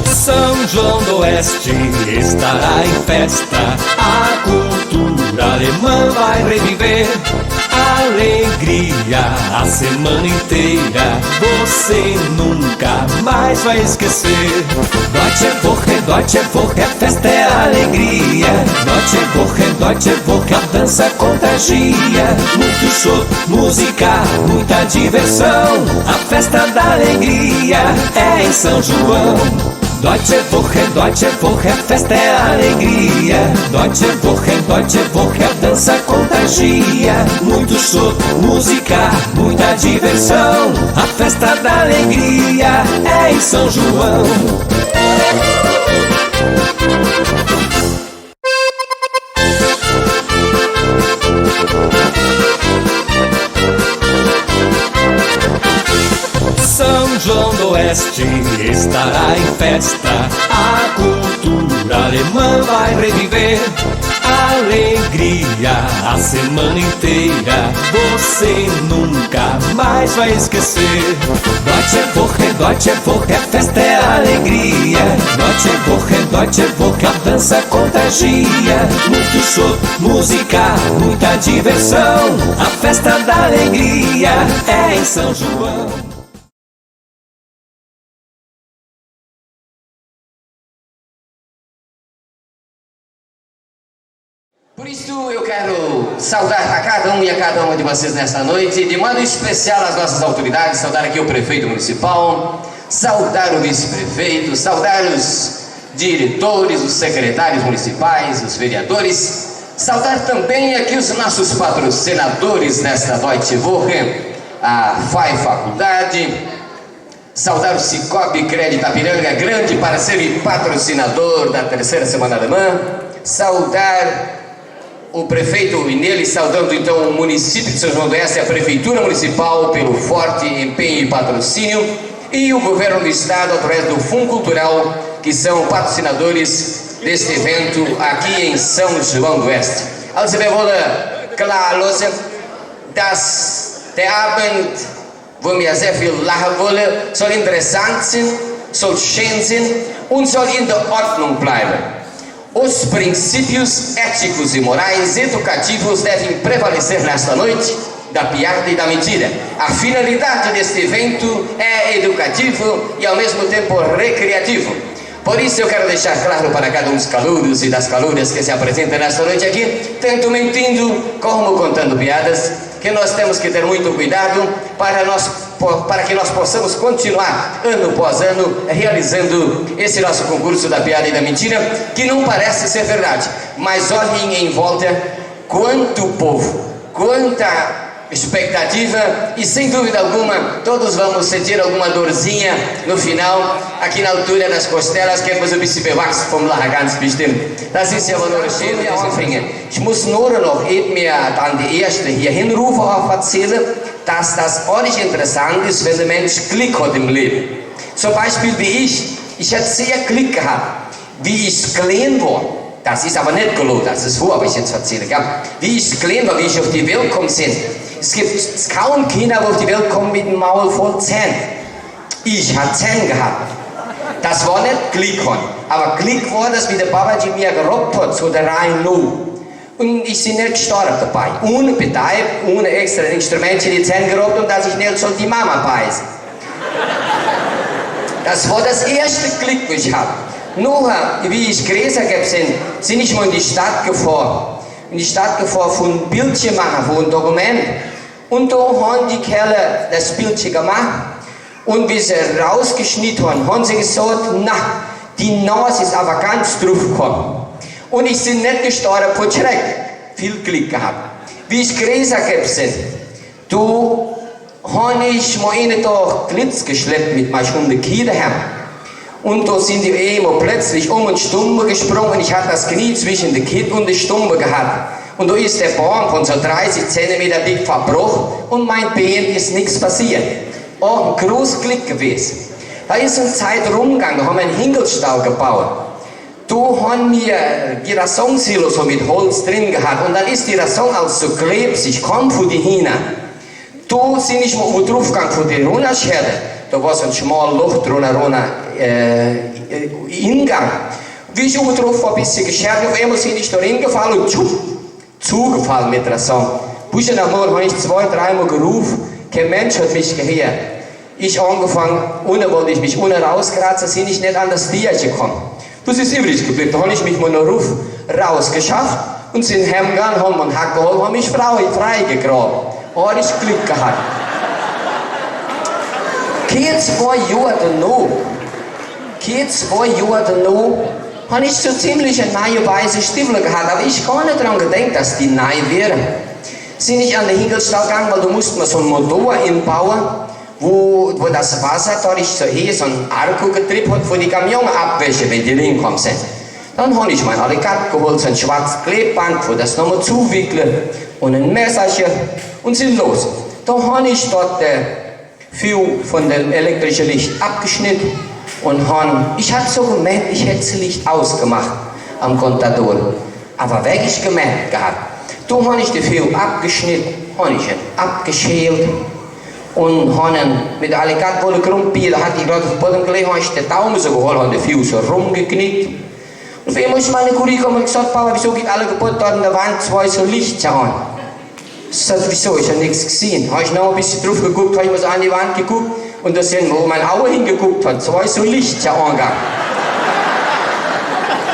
São João do Oeste estará em festa, a cultura alemã vai reviver. Alegria a semana inteira, você nunca mais vai esquecer. Deutsche Woche, a festa é alegria. Deutsche Woche, a dança contagia. Muito show, música, muita diversão. A festa da alegria é em São João. Deutsche Woche, a festa é alegria. Deutsche Woche, a dança contagia. Muito show, música, muita diversão. A festa da alegria é em São João. São João do Oeste estará em festa, a cultura alemã vai reviver. Alegria a semana inteira, você nunca mais vai esquecer. Deutsche Woche, a festa é alegria. Deutsche Woche, a dança contagia. Muito show, música, muita diversão. A festa da alegria é em São João. Por isso eu quero saudar a cada um e a cada uma de vocês nesta noite, de modo especial as nossas autoridades, saudar aqui o prefeito municipal, saudar o vice-prefeito, saudar os diretores, os secretários municipais, os vereadores, saudar também aqui os nossos patrocinadores desta Deutsche Woche, a FAI Faculdade, saudar o Cicobi Crédito Apiranga, grande parceiro e patrocinador da Terceira Semana Alemã, saudar o prefeito e nele saudando então o município de São João do Oeste, a prefeitura municipal pelo forte empenho e patrocínio, e o governo do estado através do Fundo Cultural, que são patrocinadores deste evento aqui em São João do Oeste. Also wir wollen klar lassen, dass der Abend, wo wir sehr viel lachen wollen, soll interessant sein, soll schön sein und soll in der Ordnung bleiben. Os princípios éticos e morais educativos devem prevalecer nesta noite da piada e da mentira. A finalidade deste evento é educativo e ao mesmo tempo recreativo. Por isso eu quero deixar claro para cada um dos calouros e das calouras que se apresentam nesta noite aqui, tanto mentindo como contando piadas, que nós temos que ter muito cuidado para que nós possamos continuar ano após ano realizando esse nosso concurso da piada e da mentira, que não parece ser verdade, mas olhem em volta quanto povo, quanta expectativa e sem dúvida alguma todos vamos sentir alguma dorzinha no final, aqui na altura das costelas, que etwas ein bisschen bewachsen vom Lachen, ganz bestimmt. Das ist ja wohl nur schön, die anfangen. Ich muss nur noch eben mir dann die erste hier hinrufen auf erzählen, dass das ordentlich interessant ist, wenn der Mensch Glück hat im Leben. Zum Beispiel wie ich hätte sehr Glück gehabt, wie ich klein war. Das ist aber nicht gelogen, das ist vor, aber ich jetzt erzähle. Ja. Wie ich klein war, wie ich auf die Welt gekommen bin. Es gibt kaum Kinder, die auf die Welt kommen mit dem Maul voll Zähnen. Ich hatte Zähne gehabt. Das war nicht Glück, aber Glück war das, wie der Papa die mir gerobbt hat, so der rein Loh. Und ich bin nicht gestorben dabei. Ohne Beteiligung, ohne extra Instrumente die Zähne gerobbt und dass ich nicht so die Mama beißen. Das war das erste Glück, das ich hatte. Nur, wie ich größer bin, sind ich mal in die Stadt gefahren. In die Stadt gefahren von Bildchen machen, von Dokument. Und da haben die Kerle das Bildchen gemacht. Und wie sie rausgeschnitten haben sie gesagt, na, die Nase ist aber ganz drauf gekommen. Und ich bin nicht gestorben vor Schreck. Viel Glück gehabt. Wie ich größer bin, da habe ich mal einen Tag Glitz geschleppt mit meinen 100 Kilo her. Und da sind die immer plötzlich und Stumpe gesprungen. Ich hatte das Knie zwischen den Kind und die Stumpe gehabt. Und da ist der Baum von so 30 cm dick verbrochen und mein Bein ist nichts passiert. Auch ein großes Glück gewesen. Da ist eine Zeit rumgegangen, da haben wir einen Hinkelstall gebaut. Da haben wir die Rassonsilo so mit Holz drin gehabt und dann ist die Rasson als so klebsig, kommt von die hin. Du sind nicht mal draufgegangen von der Runterscherde. Da war so ein schmaler Loch drunter, Ingang. Wie ich oben drauf war, ein bisschen geschert, auf einmal sind ich da reingefallen und zugefallen mit der Song. Buschen am Morgen habe ich 2-3 Mal gerufen, kein Mensch hat mich gehört. Ich angefangen, ohne wollte ich mich ohne rauskratzen, sind ich nicht an das Tier gekommen. Das ist übrig geblieben, da habe ich mich mal noch rausgeschafft und sind heimgegangen, haben einen Hack geholt, haben mich freigegraben. Oh, ich Glück gehabt. Kein 2 Jahre danach, habe ich so ziemlich eine neue weiße Stiefel gehabt, aber ich gar nicht daran gedacht, dass die neu wären. Sind ich an den Hinkelstall gegangen, weil da musste man so einen Motor inbauen, wo das Wasser dadurch so ein Arco getrieben hat, wo die Kamion abwäsche, wenn die reinkommen sind. Dann habe ich mein Alligat geholt, so ein schwarzes Klebband, wo das nochmal zuwickle und ein Messerchen und sind los. Da habe ich dort viel von dem elektrischen Licht abgeschnitten und ich hatte so gemerkt, ich hätte das Licht ausgemacht am Kontator. Aber wirklich gemerkt gehabt. Da habe ich den Film abgeschnitten, habe ich ihn abgeschält und habe ihn mit der Alligatwolle gerumpiert. Da hatte ich gerade auf den Boden gelegt, habe ich den Daumen so geholt, habe den Film so rumgeknickt. Und für muss meine Kollegen haben gesagt, Papa, wieso gibt alle Geburt dort an der Wand 2 so Lichter an? Ich sagte, wieso? Ich habe nichts gesehen. Habe ich noch ein bisschen drauf geguckt, habe ich mal so an die Wand geguckt und da sind, wo mein Auge hingeguckt hat, 2 so Lichter angegangen.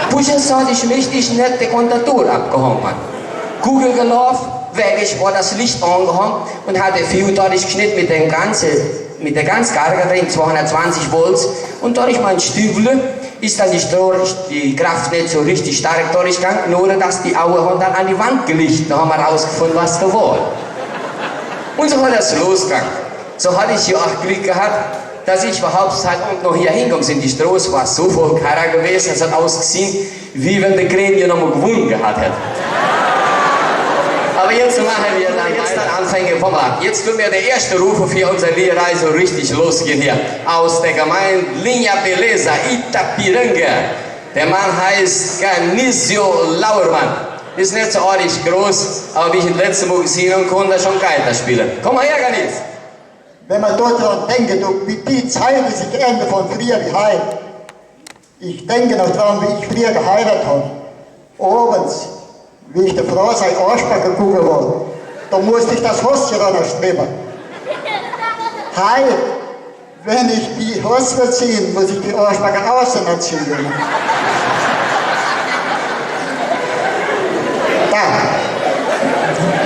Buscher sagt, ich möchte nicht den Kontator abgehangen haben. Kugel gelaufen, wirklich war das Licht angehangen und hat den Fio dadurch geschnitten mit der ganz Garge drin, 220 Volt. Und dadurch mein Stiefel ist dann die Kraft nicht so richtig stark durchgegangen, nur dass die Augen haben dann an die Wand gelegt. Da haben wir rausgefunden, was da war. Und so hat das losgegangen. So hatte ich ja auch Glück gehabt, dass ich überhaupt halt noch hier hingekommen bin. Die Straße war so voll Karre gewesen, es hat ausgesehen, wie wenn der Gremien noch mal gewonnen gehabt hätte. Aber jetzt machen wir dann Anfänge vom Land. Jetzt tut mir der erste Ruf für unsere Lehrreise richtig losgehen hier. Aus der Gemeinde Linha Beleza, Itapiranga. Der Mann heißt Canizio Lauermann. Ist nicht so ordentlich groß, aber wie ich ihn letztes Mal gesehen habe, konnte er schon Geiter spielen. Komm mal her, Caniz. Wenn man dort daran denkt, wie die Zeiten sich ändern von früher wie heute. Ich denke noch daran, wie ich früher geheiratet habe. Abends, wie ich der Frau sein Arschbacken gucken wollte, da musste ich das Hostchen streben. Heute, wenn ich die Hostchen ziehen, muss ich die Arschbacken außen erziehen.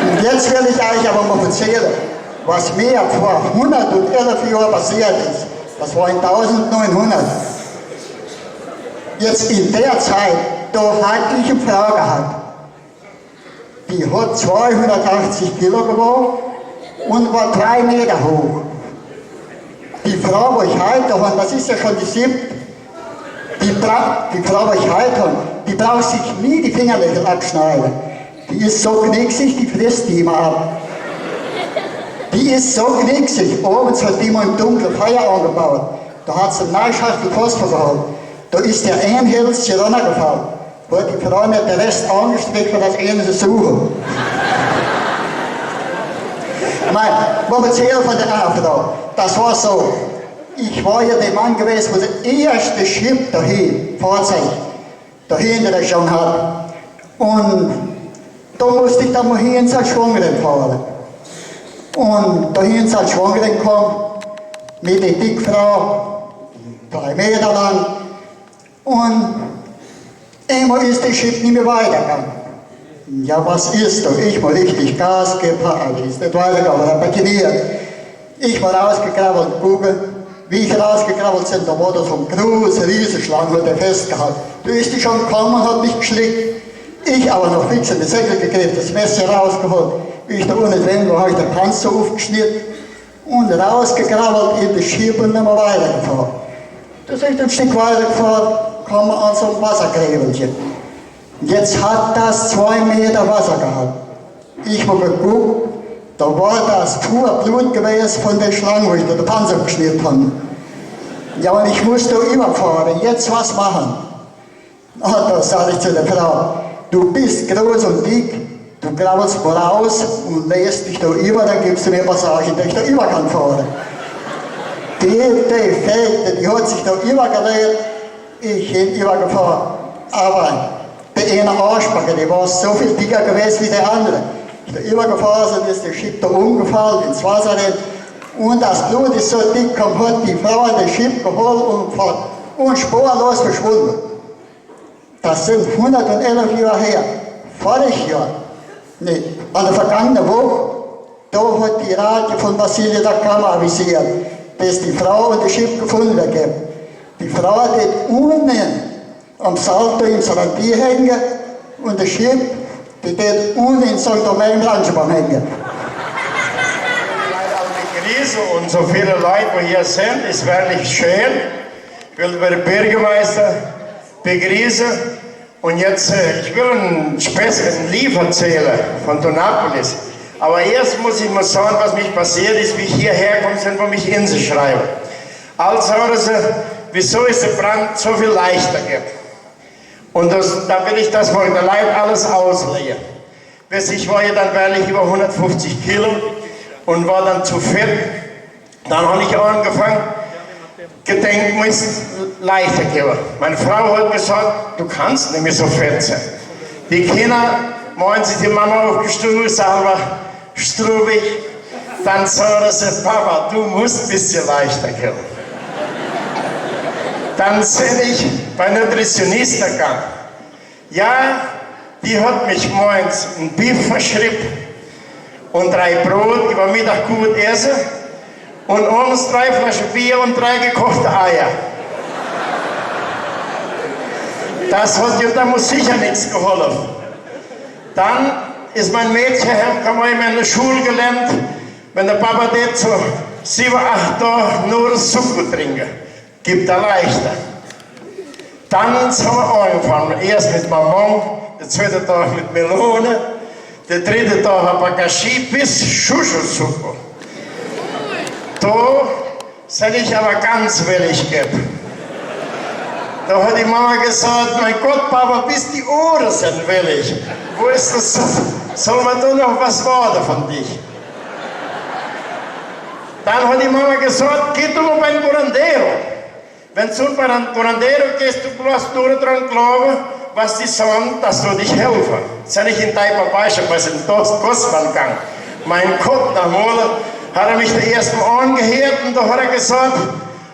Und jetzt will ich euch aber mal erzählen, was mir vor 111 Jahren passiert ist. Das war in 1900. Jetzt in der Zeit, da hatte ich eine Frau gehabt. Die hat 280 Kilo gewogen und war 3 Meter hoch. Die Frau, die ich heute habe, das ist ja schon die 7. Die Frau, die ich heute habe, die braucht sich nie die Fingernägel abschneiden. Die ist so knicksig, die frisst die immer ab. Die ist so knicksig. Abends hat die mal im Dunkeln Feuer angebaut. Da hat sie einen Neuschachtel Phosphor gehabt. Da ist der Einhälzchen runtergefallen. Hat die Frau nicht den Rest angestreckt, für das eine zu suchen. Was erzählen von der anderen Frau? Das war so. Ich war ja der Mann gewesen, der das erste Schiff dahin, Fahrzeug, dahin in der Region hat. Und da musste ich dann mal hin zur Schwangeren fahren. Und dahin zur Schwangeren kam, mit der Dickfrau, 3 Meter lang. Und einmal ist das Schiff nicht mehr weitergegangen. Ja, was ist da? Ich mal richtig Gas gefahren, ist nicht weitergegangen, aber patiniert. Ich war rausgekrabbelt und gucke, wie ich rausgekrabbelt bin, da war da so ein großer Riesenschlange, hat er festgehalten. Da ist die schon gekommen und hat mich geschlickt. Ich aber noch fix in die Säcke gekriegt, das Messer rausgeholt. Wie ich da unten drin war, habe ich den Panzer aufgeschnitten und rausgekrabbelt in das Schiff und dann mal weitergefahren. Da ist ein Stück weitergefahren, kam man an so ein Wassergräbelchen. Jetzt hat das 2 Meter Wasser gehabt. Ich habe geguckt, da war das pur Blut gewesen von der Schlange, wo ich da den Panzer geschnitten habe. Ja, und ich musste überfahren, jetzt was machen? Da sage ich zu der Frau, du bist groß und dick, du krabbelst mal raus und lässt dich da über, dann gibst du mir Passagen, die ich da über kann fahren. Die Fähigkeit, die hat sich da übergelegt, ich bin übergefahren. Aber der eine Arschbacke, der war so viel dicker gewesen wie der andere. Ich bin da übergefahren, dann ist der Schiff da umgefallen ins Wasser. Und das Blut ist so dick, hat die Frau das Schiff geholt und spurlos verschwunden. Das sind 111 Jahre her. Voriges Jahr, nee, an der vergangenen Woche, da hat die Radio von Vasilij da Kammer avisiert, dass die Frau und das Schiff gefunden wird. Die Frau hat unten am Salto in Sarantier hängen und das Schiff, die steht unten in St. Domingue im Landschap hängen. Krise und so viele Leute, die hier sind, ist wirklich schön. Ich will den Bürgermeister begrüßen. Und jetzt, ich will ein Lied erzählen von Donapolis. Aber erst muss ich mal sagen, was mich passiert ist, wie ich hierher gekommen bin, wo mich in sie schreiben. Also sagen sie, wieso ist der Brand so viel leichter gibt. Und da will ich das mal der Leib alles auslegen. Ich war ja dann wirklich über 150 Kilo und war dann zu fett. Dann habe ich angefangen, gedenkt, muss leichter geben. Meine Frau hat gesagt, du kannst nicht mehr so fett sein. Die Kinder meinen sich die Mama aufgestoßen, selber strubig. Dann sagen sie, Papa, du musst ein bisschen leichter geben. Dann bin ich bei Nutritionisten gegangen. Ja, die hat mich morgens ein Beef verschrieben und 3 Brot über Mittag gut essen und abends 3 Flaschen Bier und 3 gekochte Eier. Das hat ja, da muss sicher nichts geholfen. Dann ist mein Mädchen hergekommen, in der Schule gelernt, wenn der Papa dort so 7, 8 Tage nur Suppe trinken, gibt er leichter. Dann haben wir angefangen, erst mit Mammon, der 2. Tag mit Melone, der 3. Tag Abagashi bis Schuschusuppe. Da soll ich aber ganz willig geben. Da hat die Mama gesagt, mein Gott, Papa, bis die Ohren sind willig. Wo ist das? Soll man da noch was warten von dich? Dann hat die Mama gesagt, geh du mal beim Curandero. Wenn du beim Curandero gehst, du bloß nur dran glauben, was die sagen, dass du dich helfen. Soll ich in dein Beispiel, was in Kostmann gegangen. Mein Gott, nach Mola, hat er mich der ersten Mal angehört und da hat er gesagt,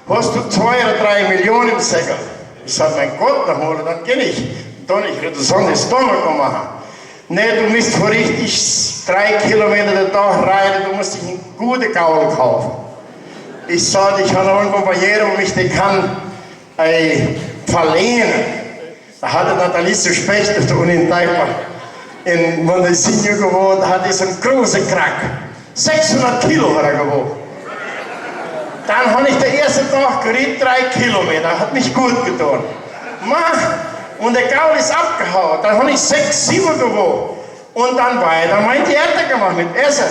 hast du 2 oder 3 Millionen im Säckel? Ich sage, mein Gott, nach Mola, dann geh ich. Dann ich würde so eine Stomach machen. Nee, du musst vor richtig 3 Kilometer den Tag reiten, du musst dich eine gute Gaul kaufen. Ich sage, ich habe noch einen Barriere, wo mich die kann verlehnen. Da hatte Nathalie zu Specht auf der Uni in Taipa in Montesinho gewohnt, da hatte ich so einen großen Krack. 600 Kilo hat er gewogen. Dann habe ich den ersten Tag geritten, 3 Kilometer, hat mich gut getan. Und der Gaul ist abgehauen, dann habe ich 6, 7 gewogen. Und dann weiter mein Theater gemacht mit Essen.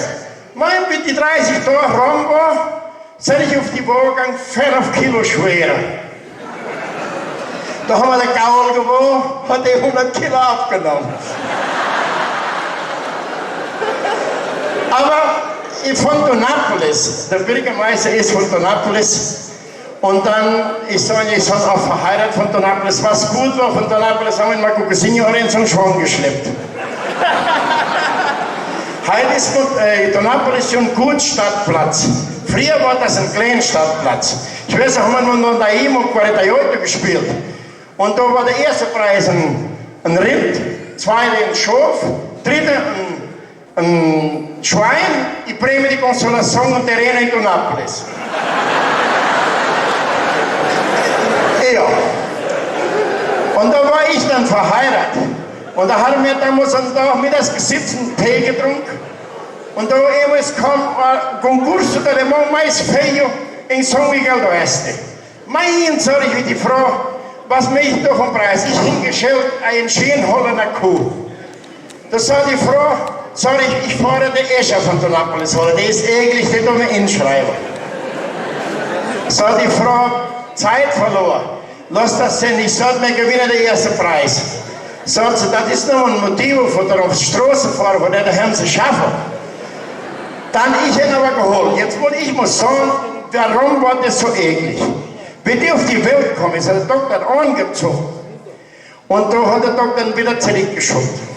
Mit die 30 Tage rum war, sind ich auf die Waage gegangen, 5 Kilo schwerer. Da haben wir den Gaul gewogen, hat er 100 Kilo abgenommen. Aber von Donapolis, der Bürgermeister ist von Donapolis. Und dann ist ich auch verheiratet von Donapolis. Was gut war von Donapolis, haben wir in Macucasinho in so einen Schwamm geschleppt. Heute ist Donapolis schon ein guter Stadtplatz. Früher war das ein kleiner Stadtplatz. Ich weiß, haben wir noch da Imo 48 gespielt. Und da war der erste Preis ein Rind, 2. ein Schaf, 3. ein Schwein, die Prämie die Konsolation und der Arena in Donapolis. Ja. Und da war ich dann verheiratet. Und da haben wir damals am Tag mittags gesessen, Tee getrunken. Und da kam Concurso de Alemão mais feio em São Miguel do Oeste. Mein, sag ich wie die Frau, was möchte ich doch am Preis? Ich hingestellt, einen schönen Holländer Kuh. Da sagt die Frau, sag ich fahre den Escher von Donapolis holen, der ist eigentlich nicht um einen Inschreiber. Sagt die Frau, Zeit verloren, lass das denn, ich sollte mir gewinnen den ersten Preis. Sonst, das ist nur ein Motiv, für die auf die Straße fahren, wo die haben sie schaffen. Dann ich ihn aber geholt. Jetzt wollte ich mal sagen, warum war das so eklig? Wie die auf die Welt kommen, ist der Doktor angezogen. Und da hat der Doktor ihn wieder zurückgeschoben.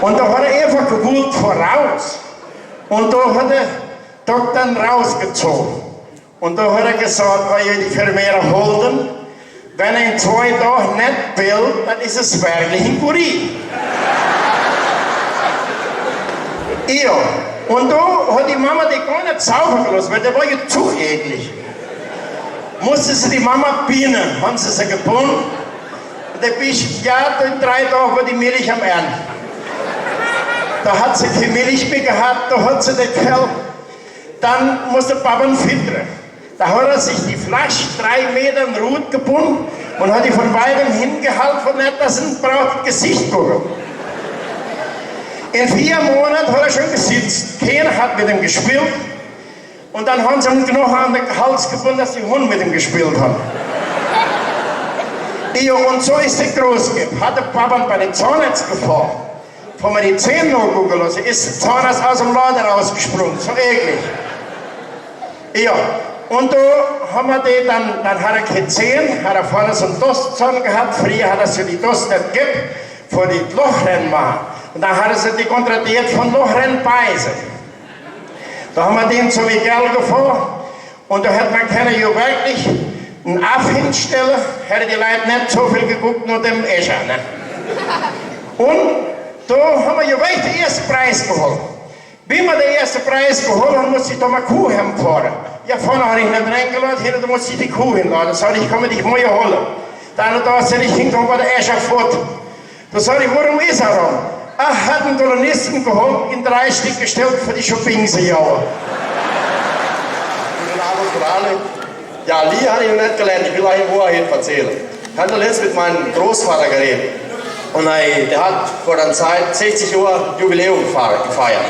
Und da hat er einfach gewollt voraus. Und da hat der Doktor ihn rausgezogen. Und da hat er gesagt, die Vermehrer holen, wenn er in 2 Tagen nicht will, dann ist es wirklich ein Kurier. Ja, und da hat die Mama die gar nicht sauber gelassen, weil der war ja zu eklig. Musste sie die Mama bienen, haben sie gebunden. Und der Bisch, ja, in 3 Tagen war die Milch am Ernten. Da hat sie keine Milch mehr gehabt, da hat sie den Kerl. Dann musste Papa ihn füttern. Da hat er sich die Flasche 3 Meter in Rut gebunden und hat die von weitem hingehalten, von nicht, dass ein braucht Gesicht gucken. In 4 Monaten hat er schon gesitzt. Keiner hat mit ihm gespielt. Und dann haben sie ihm noch an den Hals gebunden, dass die Hunde mit ihm gespielt haben. Ja, und so ist er groß geworden. Hat der Papa bei den Zahnarzt gefahren. Von mir die Zähne noch gucken lassen, ist der Zahnarzt aus dem Laden rausgesprungen. So eklig. Ja, und da haben wir die, dann hat er keine Zähne, hat er vorne so einen Dostzahn gehabt. Früher hat er so die Dost nicht gegeben, vor die Lochrennen machen. Und dann hat er sie die kontradiert von Lochrennen beißen. Da haben wir den zum Egal gefahren. Und da hätte man können ja wirklich einen Aff hinstellen, hätte die Leute nicht so viel geguckt, nur dem Escher. Ne? Und da haben wir ja wirklich den ersten Preis geholt. Wie wir den ersten Preis geholt haben, musste ich da mal Kuh fahren. Ja, vorne habe ich nicht reingeladen, hinten musste ich die Kuh hinladen. Da sagte ich, komme dich mal holen. Dann da sind ich hingekommen, war der Escher fort. Da sagte ich, warum ist er rum? Ach, hat einen Kolonisten geholt, in 3 Stück gestellt für die Shoppingseejauer. Guten Abend für alle. Ja, Lie habe ich noch nicht gelernt, ich will euch eine Wahrheit erzählen. Ich hatte letztens mit meinem Großvater geredet. Und der hat vor der Zeit 60 Jahre Jubiläum gefeiert.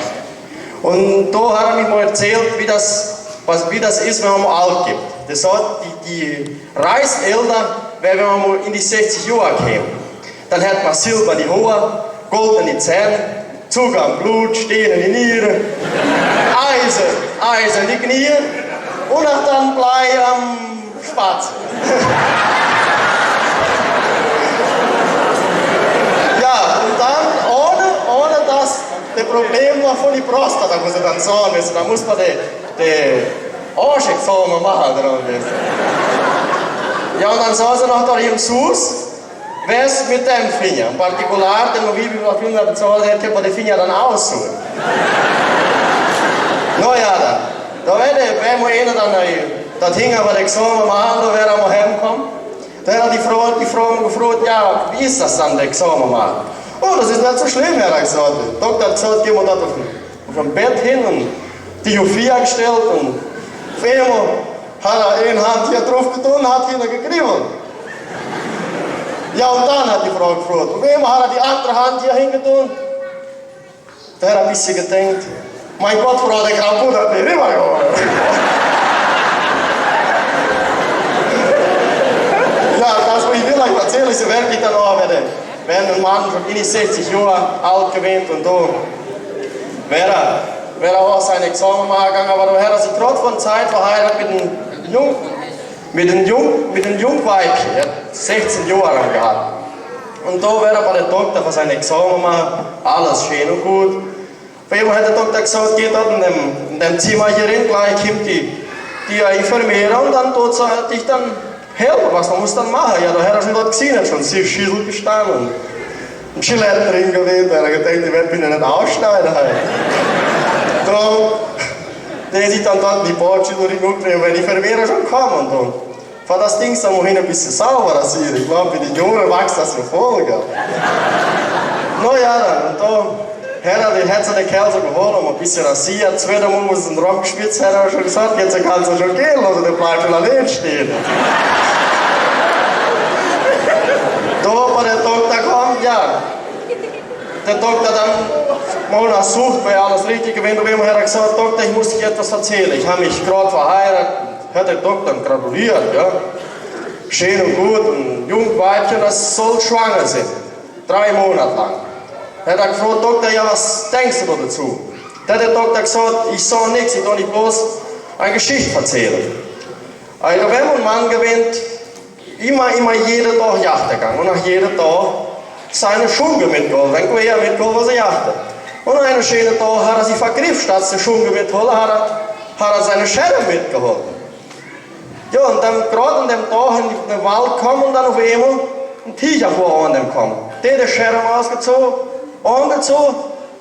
Und da hat er mir mal erzählt, wie das ist, wenn man mal alt gibt. Das sagt, die Reichseltern, wenn man mal in die 60 Jahre käme, dann hat man Silber in die Haare, Gold in die Zähne, Zucker am Blut, Steine in die Nieren, Eisen in die Knie und auch dann Blei am Spatz. Ja, und dann ohne das das Problem noch von die Prostata, muss ich dann sagen müssen. Da muss man die Arschexamen machen. Ja, und dann saß er noch da im Sus. Wer ist mit dem Finger? In Partikular, den wie wir auf Finger bezahlt hätten, kann man den Finger dann aussuchen. Naja, da wenn wir einer dann das hing aber der Examen machen, da wäre er mal heimgekommen. Da hat er die Frau gefragt, ja, wie ist das dann, der Examen machen? Oh, das ist nicht so schlimm, hat er gesagt. Der Doktor hat gesagt, gehen wir dort auf dem Bett hin und die Ufia gestellt und auf einmal hat er eine Hand hier drauf getan und hat hinten gekribbelt. Ja, und dann hat die Frau gefragt. Und einmal hat er die andere Hand hier hingetan. Da hat er ein bisschen gedacht, mein Gott, Frau, der kaputt hat mich rübergeholt. Ja, das, was ich will euch erzählen, ist wirklich dann auch, wenn ein Mann schon in 60 Jahre alt gewinnt und da wäre er auch sein Examen machen gegangen, aber da hat er sich trotz von Zeit verheiratet mit einem Jungweibchen, er hat 16 Jahre gehabt. Und da wäre er bei der Doktor für sein Examen machen, alles schön und gut. Auf einmal hat der Doktor gesagt, geht dort in dem Zimmer hier rein, gleich kommt die Infermiere und dann tut sie dich dann helfen, was man muss dann machen. Ja, da hat er schon dort gesehen, hat schon 7 Schüssel gestanden. Ein Schillett drin gewesen, da hat er gedacht, ich werde mich nicht ausschneiden. Darum, der sich dann dort die Bordschüler umdrehen, wenn die Vermehrer schon kommen. Und dann war das Ding dann wohin ein bisschen sauberer sehen. Ich glaube, für die Jungen wächst das ja voll. Naja, dann, und da hat sich der Kerl so geholt und ein bisschen rasiert. Zweiter Mal muss ein Rock gespitzt, hat er schon gesagt, jetzt kannst du schon gehen lassen, der bleibt schon allein stehen. Da, wo der Doktor kommt, ja. Der Doktor dann mal untersucht, weil alles richtig gewesen ist. Hat er gesagt, Doktor, ich muss dir etwas erzählen. Ich habe mich gerade verheiratet. Hat der Doktor gratuliert, ja. schön und gut, ein Jungweibchen, das soll schwanger sein. 3 Monate lang. Da hat er gefragt, Doktor, ja, was denkst du dazu? Da hat der Doktor gesagt, ich sage nichts, ich will nicht bloß eine Geschichte erzählen. Also wenn man einen Mann gewinnt, immer jeden Tag jachten gegangen und nach jedem Tag seine Schuhe mitgeholt, wenn er mitgeholt, was er jachte. Und einen schönen Tag hat er sich vergriffen, statt die Schuhe mitgeholt, hat er seine Schere mitgeholt. Ja, und dann gerade an dem Tag in den Wald kommen und dann auf einmal ein Tiger vor an dem kommen. Der Schere ausgezogen, angezogen,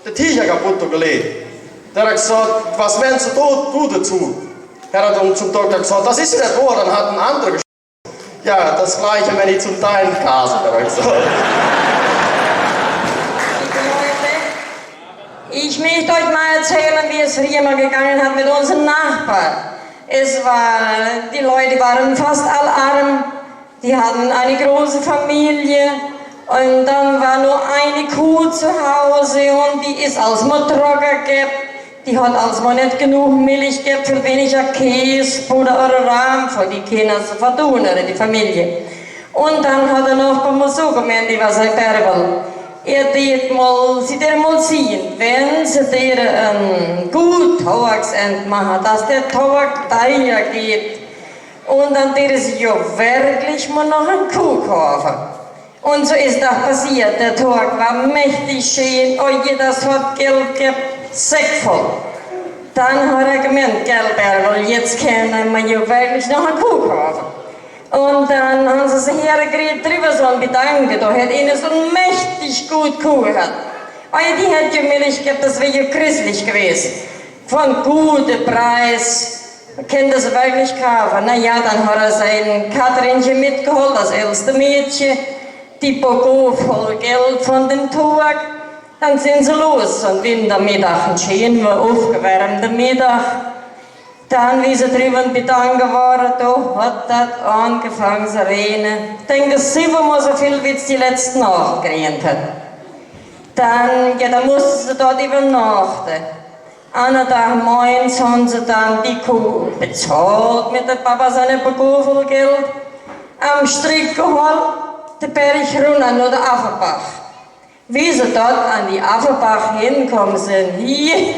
der Tiger kaputt gelegt. Der hat gesagt, was meinst du dazu? Er hat dann zum Doktor gesagt, das ist ja nicht wahr, dann hat ein anderer gesagt. Ja, das gleiche, wenn ich zum Teil Kase, der hat gesagt. Ich möchte euch mal erzählen, wie es früher mal gegangen hat mit unseren Nachbarn. Die Leute waren fast alle arm, die hatten eine große Familie und dann war nur eine Kuh zu Hause und die ist als Motorrocker gehabt. Die hat also nicht genug Milch gehabt, viel weniger Käse, Butter oder Rahm für die Kinder zu vertun, oder die Familie. Und dann hat er noch beim so gemeint, die war sein Perbel. Sie der mal sehen, wenn sie der gut Tawagsend machen, dass der Tawag daher geht. Und dann der sie ja wirklich mal noch eine Kuh kaufen. Und so ist das passiert. Der Tawag war mächtig schön, oh das hat Geld gehabt. Säckvoll. Dann hat er gemeint, Gelber, jetzt können wir ja wirklich noch eine Kuh kaufen. Und dann haben sie sich hergekriegt, drüber so ein Gedanke, da hätte ihnen so ein mächtig gut Kuh gehabt. Aber die hätte ja Milch gehabt, das wäre ja christlich gewesen. Von gutem Preis, können das wirklich kaufen. Naja, dann hat er sein Katrinchen mitgeholt, das älteste Mädchen, die bekommen voll Geld von dem Tag. Dann sind sie los und Wintermittag, ein schöner, aufgewärmter Mittag. Dann, wie sie drüben bedanken waren, da hat das angefangen zu regnen. Ich denke, 7-mal so viel, wie es die letzte Nacht geregnet hat. Dann mussten sie dort übernachten. Einen Tag morgens haben sie dann die Kuh bezahlt mit dem Papa seine Begufel Geld. Am Strick geholt, den Berg runter, nur der Affenbach. Wie sie dort an die Affenbach hinkommen sind, hier,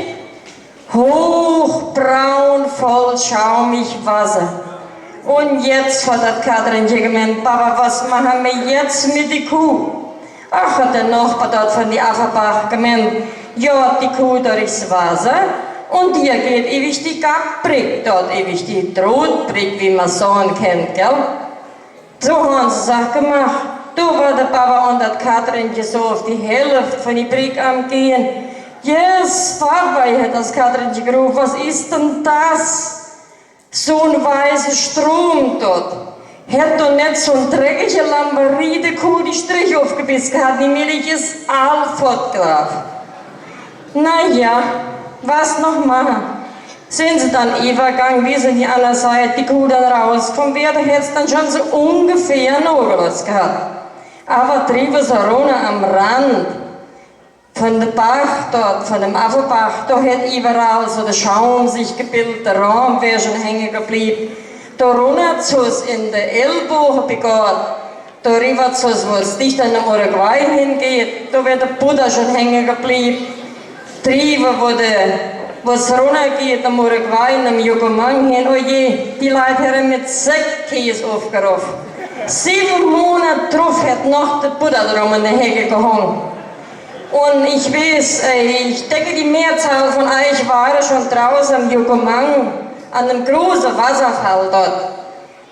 hochbraun, voll schaumig Wasser. Und jetzt hat das Katrinchen gemeint, Papa, was machen wir jetzt mit der Kuh? Ach, hat der Nachbar dort von die Affenbach gemeint, ja, die Kuh durchs Wasser und hier geht ewig die Gabbrick, dort ewig die Trotbrick, wie man Sohn kennt, gell? So haben sie es gemacht. Da war der Papa und das Katrinchen so auf die Hälfte von die Brick am Gehen. Yes, Papa, hat das Katrinchen gerufen, was ist denn das? So ein weißer Strom dort. Hätte doch nicht so ein dreckiger Lamberide-Kuh die Striche aufgebissen gehabt, die Milch ist all fortgelaufen. Naja, was noch machen? Sind sie dann übergegangen, wie sie die andere Seite, die Kuh dann rausgekommen wäre, da hätte es dann schon so ungefähr noch was gehabt. Aber drüben so runter am Rand von dem Bach dort, von dem Affenbach, da hätte überall so der Schaum sich gebildet, der Raum wäre schon hängen geblieben. Da runter zu es in der Ellbogen begann, da rüber zu es, wo es dicht an dem Uruguay hingeht, da wäre der Buddha schon hängen geblieben. Drüber, wo es runtergeht, am Uruguay, am Jugemang hin, oh je, die Leute haben mit Sektkäse aufgerufen. 7 Monate drauf hat noch der Buddha drum in der Hecke gehangen. Und ich weiß, ich denke, die Mehrzahl von euch waren schon draußen am Jugemang, an einem großen Wasserfall dort.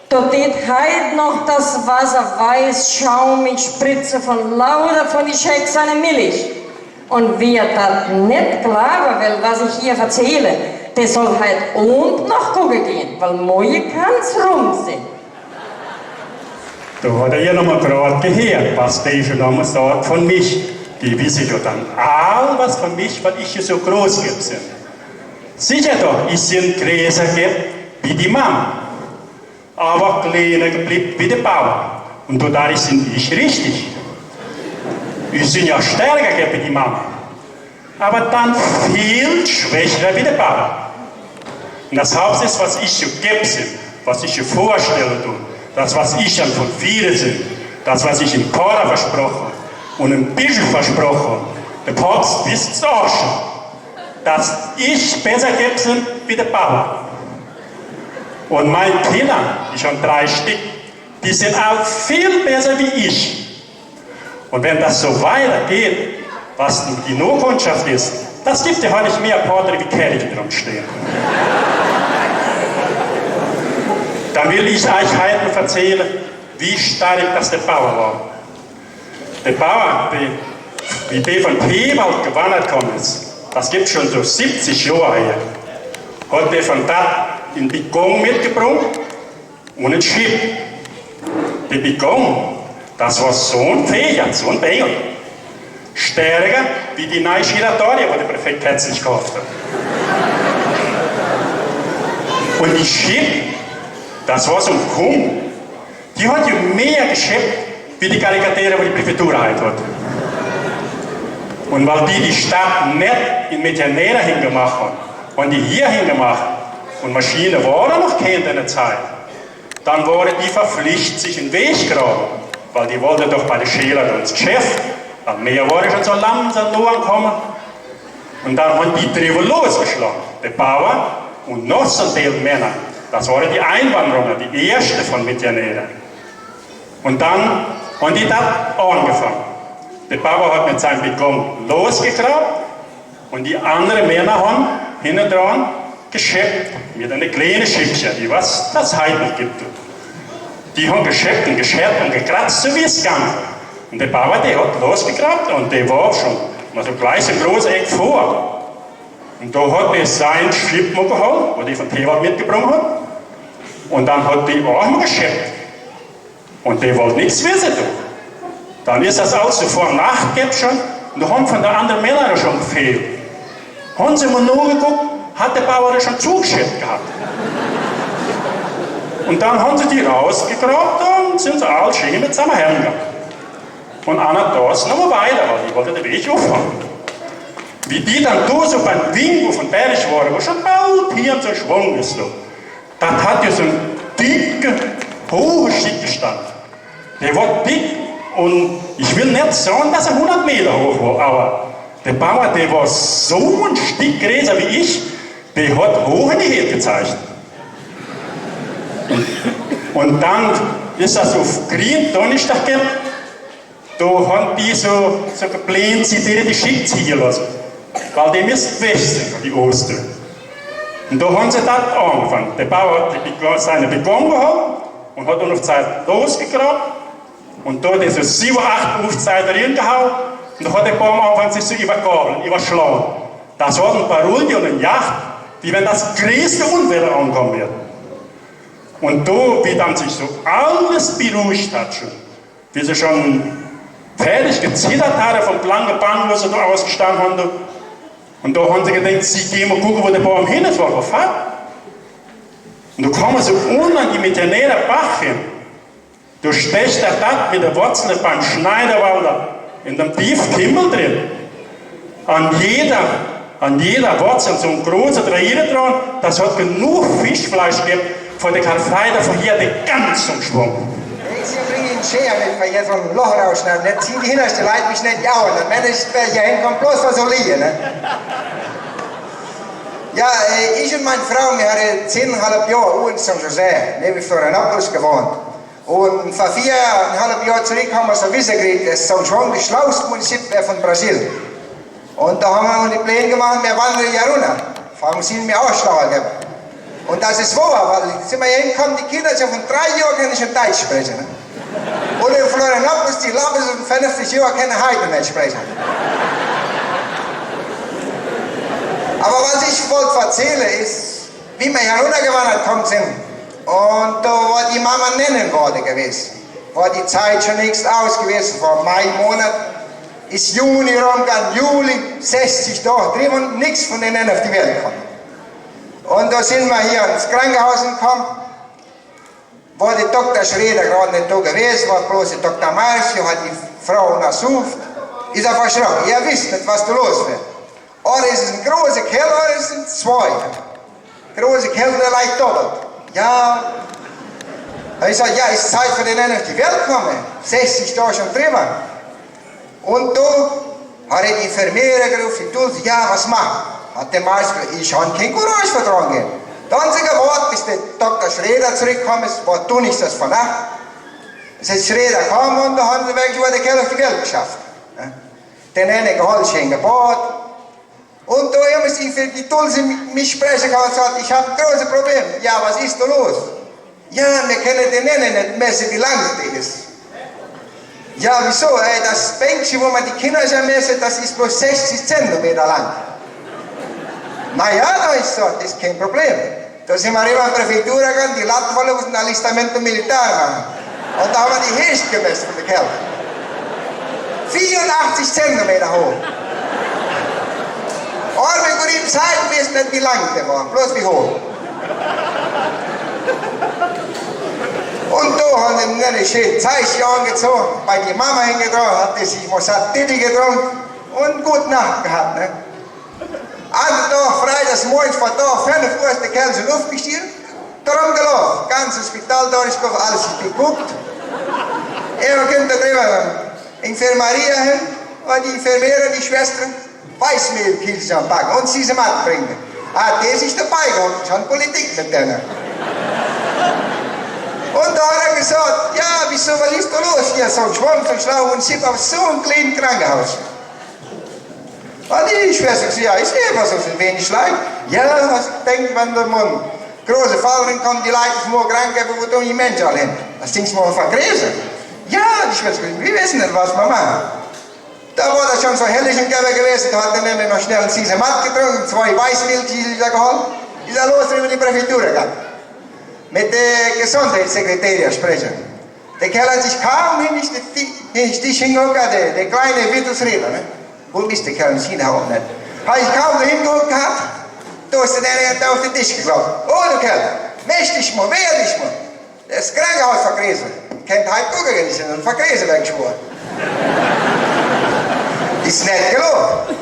Dort geht heute noch das Wasser weiß, schaumig, spritze von lauter von die Schecks seine Milch. Und wer das nicht glauben will, was ich hier erzähle, der soll heute und noch gucken gehen, weil morgen kann es rum sein. Da hat er ja nochmal gerade gehört, was der schon einmal sagt von mich. Die wissen ja dann all was von mich, weil ich ja so groß bin. Sicher doch, ich bin größer wie die Mama, aber kleiner geblieben wie der Bauer. Und dadurch sind ich richtig. Ich bin ja stärker wie die Mama, aber dann viel schwächer wie der Bauer. Und das Hauptsache ist, was ich so gebe, was ich so vorstelle, das, was ich an von vielen sind, das, was ich im Chor versprochen und im Bischof versprochen, der Papst wisst es auch schon, dass ich besser gebe sind wie der Papa. Und meine Kinder, ich habe 3 Stück, die sind auch viel besser wie ich. Und wenn das so weitergeht, was die No-Kundschaft ist, das gibt ja heute nicht mehr Pater wie Kirche drum stehen. Dann will ich euch heute erzählen, wie stark das der Bauer war. Der Bauer, wie der von Pewald gewandert gekommen ist, das gibt schon so 70 Jahre her, hat der von da in Bigong mitgebracht und ein Schiff. Der Bigong, das war so ein Fächer, so ein Bengel. Stärker wie die neue Giratoria, die der Präfekt kürzlich gekauft hat. Und die Schiff, das war so ein Kumm, die hat ja mehr Geschäft wie die Karikature, die die Präfektur hat. Und weil die Stadt nicht in Mentira hingemacht haben, und die hier hingemacht und Maschinen waren noch keine in der Zeit, dann waren die verpflichtet, sich in den Weg zu graben, weil die wollten doch bei den Schälern ins Geschäft. Am Meer war schon so langsam nur angekommen. Und dann haben die drüber losgeschlagen. Der Bauer und noch so viele Männer. Das waren die Einwanderer, die erste von Mentira. Und dann haben die da angefangen. Der Bauer hat mit seinem Begum losgegraben und die anderen Männer haben hinten dran geschäft mit einer kleinen Schiffchen, die was das heute nicht gibt. Die haben geschäft und geschert und gekratzt, so wie es gegangen. Und der Bauer, der hat losgegraben und der war schon mal so gleich so groß Eck vor. Und da hat er sein Schiff mal geholt, wo die von Pewald mitgebracht hat. Und dann hat die auch mal geschäft. Und der wollte nichts wissen. Dann ist das alles so vor Nacht gegeben schon. Und da haben von den anderen Männern schon gefehlt. Haben sie mal nachgeguckt, hat der Bauer das schon zugeschäft gehabt. Und dann haben sie die rausgegraben und sind sie alle schön mit zusammen hergegangen. Und einer da ist noch mal weiter, weil die wollte den Weg auffangen. Wie die dann da so beim Wingo von Berg waren, wo schon bald hier so Schwung ist, das hat ja so ein dicker, hoher Stück gestanden. Der war dick und ich will nicht sagen, dass er 100 Meter hoch war, aber der Bauer, der war so ein Stück größer wie ich, der hat hoch in die Höhe gezeichnet. Und dann ist das auf Grün Donnerstag gegeben. Da haben die so geplant, sie die Schiff ziehen lassen. Weil die müssen weg sind von die Ostern. Und da haben sie das angefangen. Der Bauer hat seine Begum gehabt und hat dann auf Zeit losgegraben. Und da hat er so 7, 8 Aufzeiten reingehauen. Und da hat der Baum angefangen, sich zu übergabeln, überschlagen. Das war ein Paroli und eine Yacht, wie wenn das größte Unwetter ankommen wird. Und da, wie dann sich so alles beruhigt hat schon, wie sie schon fertig gezittert hat vom langen Bahn, wo sie da ausgestanden haben. Und da haben sie gedacht, sie gehen mal gucken, wo der Baum hin ist, wo fährt. Und da kommen sie unten an die Mentira Bach hin. Da stecht der Dach mit der Wurzel beim Schneiderwalder in dem tiefen Kimmel drin. An jeder Wurzel so ein großer Dreieck dran, das hat genug Fischfleisch gegeben, von der Karfreitag von hier den ganzen Schwung. Ich bringe Ihnen Schere mit, weil ich jetzt so ein Loch rausschneiden. Dann ziehen die hinterste Leute mich nicht jauen. Und wenn ich hier hinkomme, bloß was soll ich, ne? Ja, ich und meine Frau, wir hatten 10,5 Jahre in St. José, neben Florianópolis gewohnt. Und vor 4,5 Jahren zurück haben wir so Wissen gekriegt, dass São João das schlauste Munizip von Brasilien. Und da haben wir uns die Pläne gemacht, wir wandern ja runter. Fangen Sie mir auch schlauer geben. Und das ist wahr, weil sind wir hier hingekommen, die Kinder schon von 3 Jahren können schon Deutsch sprechen. Ne? Oder in Florianópolis, die Lappen sind von 50 Jahren können heute nicht sprechen. Aber was ich wollte erzählen ist, wie wir heruntergewandert gekommen sind. Und da war die Mama nennen worden gewesen. War die Zeit schon längst aus gewesen, vor Mai Monat. Ist Juni rumgegangen, Juli, 60 Tage drüben und nichts von denen auf die Welt gekommen. Und da sind wir hier ins Krankenhaus gekommen, war der Dr. Schröder gerade nicht da gewesen, war bloß der Dr. Marsch, hat die Frau untersucht, ist er verschrocken. Ihr wisst nicht, was da los wird. Oder ist es ein großer Kerl, oder ist es 2. Große Kerl, der leicht doppelt. Ja, habe ich gesagt, ja, ist Zeit für den auf die Welt kommen. 60 Jahre schon drüber. Und da hat die Enfermerin gerufen, die ja, was machen? Hat der Meister gesagt, ich habe kein Courage vertragen. Dann sind gewartet, bis der Dr. Schröder zurückkam, es war du nicht das von Nacht. Es ist Schröder kam und da haben sie wirklich über die Kerl auf die Welt geschafft. Den einen geholt, schön gebaut. Und da haben sie für die Tulse mich sprechen und gesagt, ich habe ein großes Problem. Ja, was ist da los? Ja, wir können den einen nicht messen, wie lang das ist. Ja, wieso? Das Bänkchen, wo man die Kinder schon messen, das ist bloß 60 Zentimeter lang. Naja, da ist so, das ist kein Problem. Da sind wir rüber an die Präfektur gegangen, die Latten wollen uns ein Alistamento Militär machen. Und da haben wir die Höchst gemessen von der Kerl. 84 Zentimeter hoch. Und wir können ihm zeigen, wissen nicht, wie lang der war, bloß wie hoch. Und da haben wir eine schöne Zeichen angezogen, bei die Mama hingetragen, hat sich Mossad-Diddy getrunken und gute Nacht gehabt. Ne? Andere Tag, freitagsmorgens, von da vorne vor ist der Kerl in die Luft gestiegen, darum gelaufen. Ganzes Spital durchgekommen, alles ist geguckt. Er kommt da drüber, Infermeria hin, und die Enfermerin, die Schwester, Weißmehlkilze am Backen und sie sie Mann bringen. Ah, der ist nicht dabei gehabt, schon Politik mit denen. Und da hat er gesagt, ja, wieso, was ist da los hier, so ein Schwamm, so ein Schlauch und Sieb auf so einem kleinen Krankenhaus. Und die Schwester gesagt, ja, ich sehe was, so ein wenig Leid. Ja, was denkt man da, Mann? Große Fallen kommen die Leute vom krank, wo tun die Menschen alle hin? Das Ding ist mal vergräsen. Ja, die Schwester gesagt, wir wissen nicht, was wir machen. Da war das schon so hellig im Keller gewesen, da hat der Nenne noch schnell einen Zisemat getrunken, 2 Weißmilch geholt, ist er los über die Präfektur gegangen. Mit der Gesundheitssekretärin sprechen. Der Kerl hat sich kaum hingestellt, der kleine Vitus Reda, ne? Wo ist der Kerl? Das auch nicht. Habe ich kaum hingeguckt gehabt, da ist der Nenne auf den Tisch geklopft. Oh, du Kerl, misch dich mal, wehr dich mal. Das Krankenhaus vergräsen. Kennt halt gucken, die sind vergräsen weggeschworen. Ist nicht gelungen.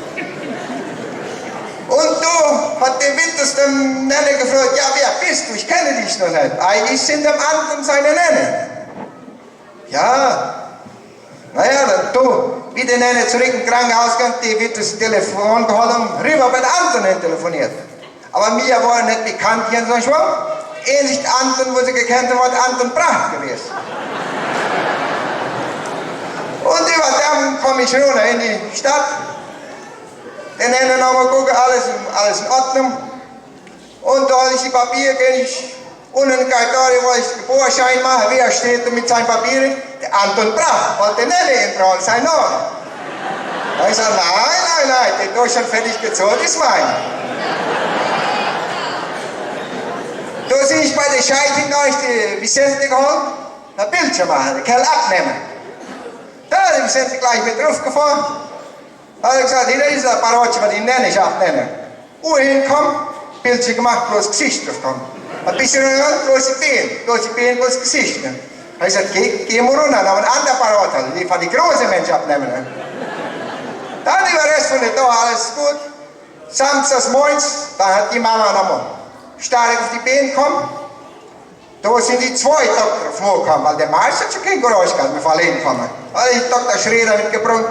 Und da hat der Vitus den Nenne gefragt, ja, wer bist du? Ich kenne dich noch nicht. Eigentlich sind dem anderen seine Nenne. Ja, naja, dann du, wie der Nenne zurück im Krankenhaus ging, der Vitus Telefon geholt und rüber bei den anderen telefoniert. Aber mir waren nicht bekannt hier in so einem Schwamm. Ähnlich die anderen, wo sie gekannt haben, war die anderen Pracht gewesen. Und über dann komme ich runter in die Stadt. Den Ende nochmal gucken, alles in Ordnung. Und da ich die Papiere kenne ich unten in der Kartore, wo ich Geburtsschein mache, wer steht da mit seinen Papieren? Der Anton Brach, wollte den Nenne in Braun, sein Name. Da ich sage, nein, der ist schon fertig gezahlt, ist mein. Da sehe ich bei der Scheidung noch die Vicente geholt, ein Bildschirm machen, den Kerl abnehmen. Da hat der Vicente gleich mit drauf gefahren. Da hat er gesagt, hier ist ein Parodie, was ich nenne, ich abnenne. Wo hinkommt, Bildschirm gemacht, bloß Gesicht drauf kommt. Ein bisschen bloß die Beine, bloß Gesicht. Da habe ich gesagt, geh mal runter, noch ein anderer Parodie, die von den großen Menschen abnehmen. Dann über den Rest von der Tag, alles gut. Samstags morgens, dann hat die Mama nochmal stark auf die Beine gekommen. Da sind die 2 Doktor vorgekommen, weil der Meister hat schon kein Geräusch gehabt, wir fallen hinkommen. Da hat ich Dr. Schröder mitgebracht.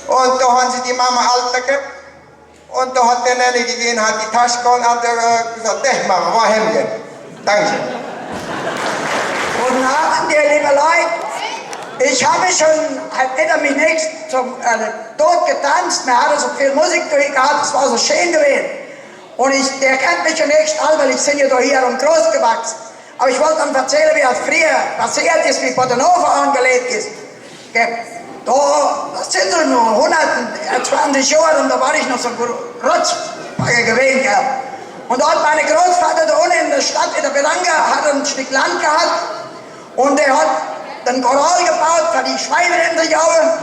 Und da haben sie die Mama alter gehabt. Und da hat der Nenne gegeben, hat die Tasche geholt, hat gesagt, Mama, war Hemden. Danke. Guten Abend, ihr liebe Leute. Ich habe schon, hätte mich nicht zum Tod getanzt, mir hat so viel Musik durchgehabt, es war so schön gewesen. Und der kennt mich ja nicht alle, weil ich bin ja hier und groß gewachsen. Aber ich wollte dann erzählen, wie das früher passiert ist, wie Portanova angelegt ist. Das sind so nur 120 Jahre und da war ich noch so ein Rotzbagger gewesen. Und da hat meine Großvater da unten in der Stadt, in der Belanga, hat ein Stück Land gehabt und der hat den Korall gebaut für die Schweine in der Jaue.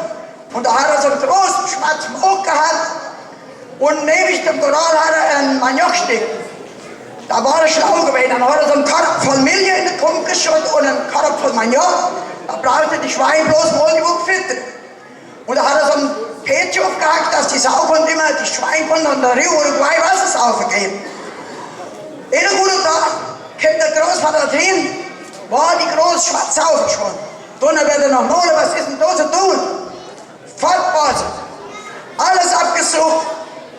Und da hat er so einen großen schwarzen Oak gehabt und neben dem Korall hat er ein Maniokstück. Da war er schlau gewesen, dann hat er so einen Korb voll Milch in den Kump geschüttet und einen Korb voll Maniok. Da brauchte die Schweine bloß mal die Wucht füttern. Und da hat er so einen Petsch aufgehackt, dass die Sau konnte immer, die Schweine konnten an der Rio Uruguay Wasser aufgeben. In einem guten Tag kommt der Großvater hin war die große schwarze Sau verschwunden. Dann wird er noch Mole, was ist denn da zu tun? Fortbase. Alles abgesucht,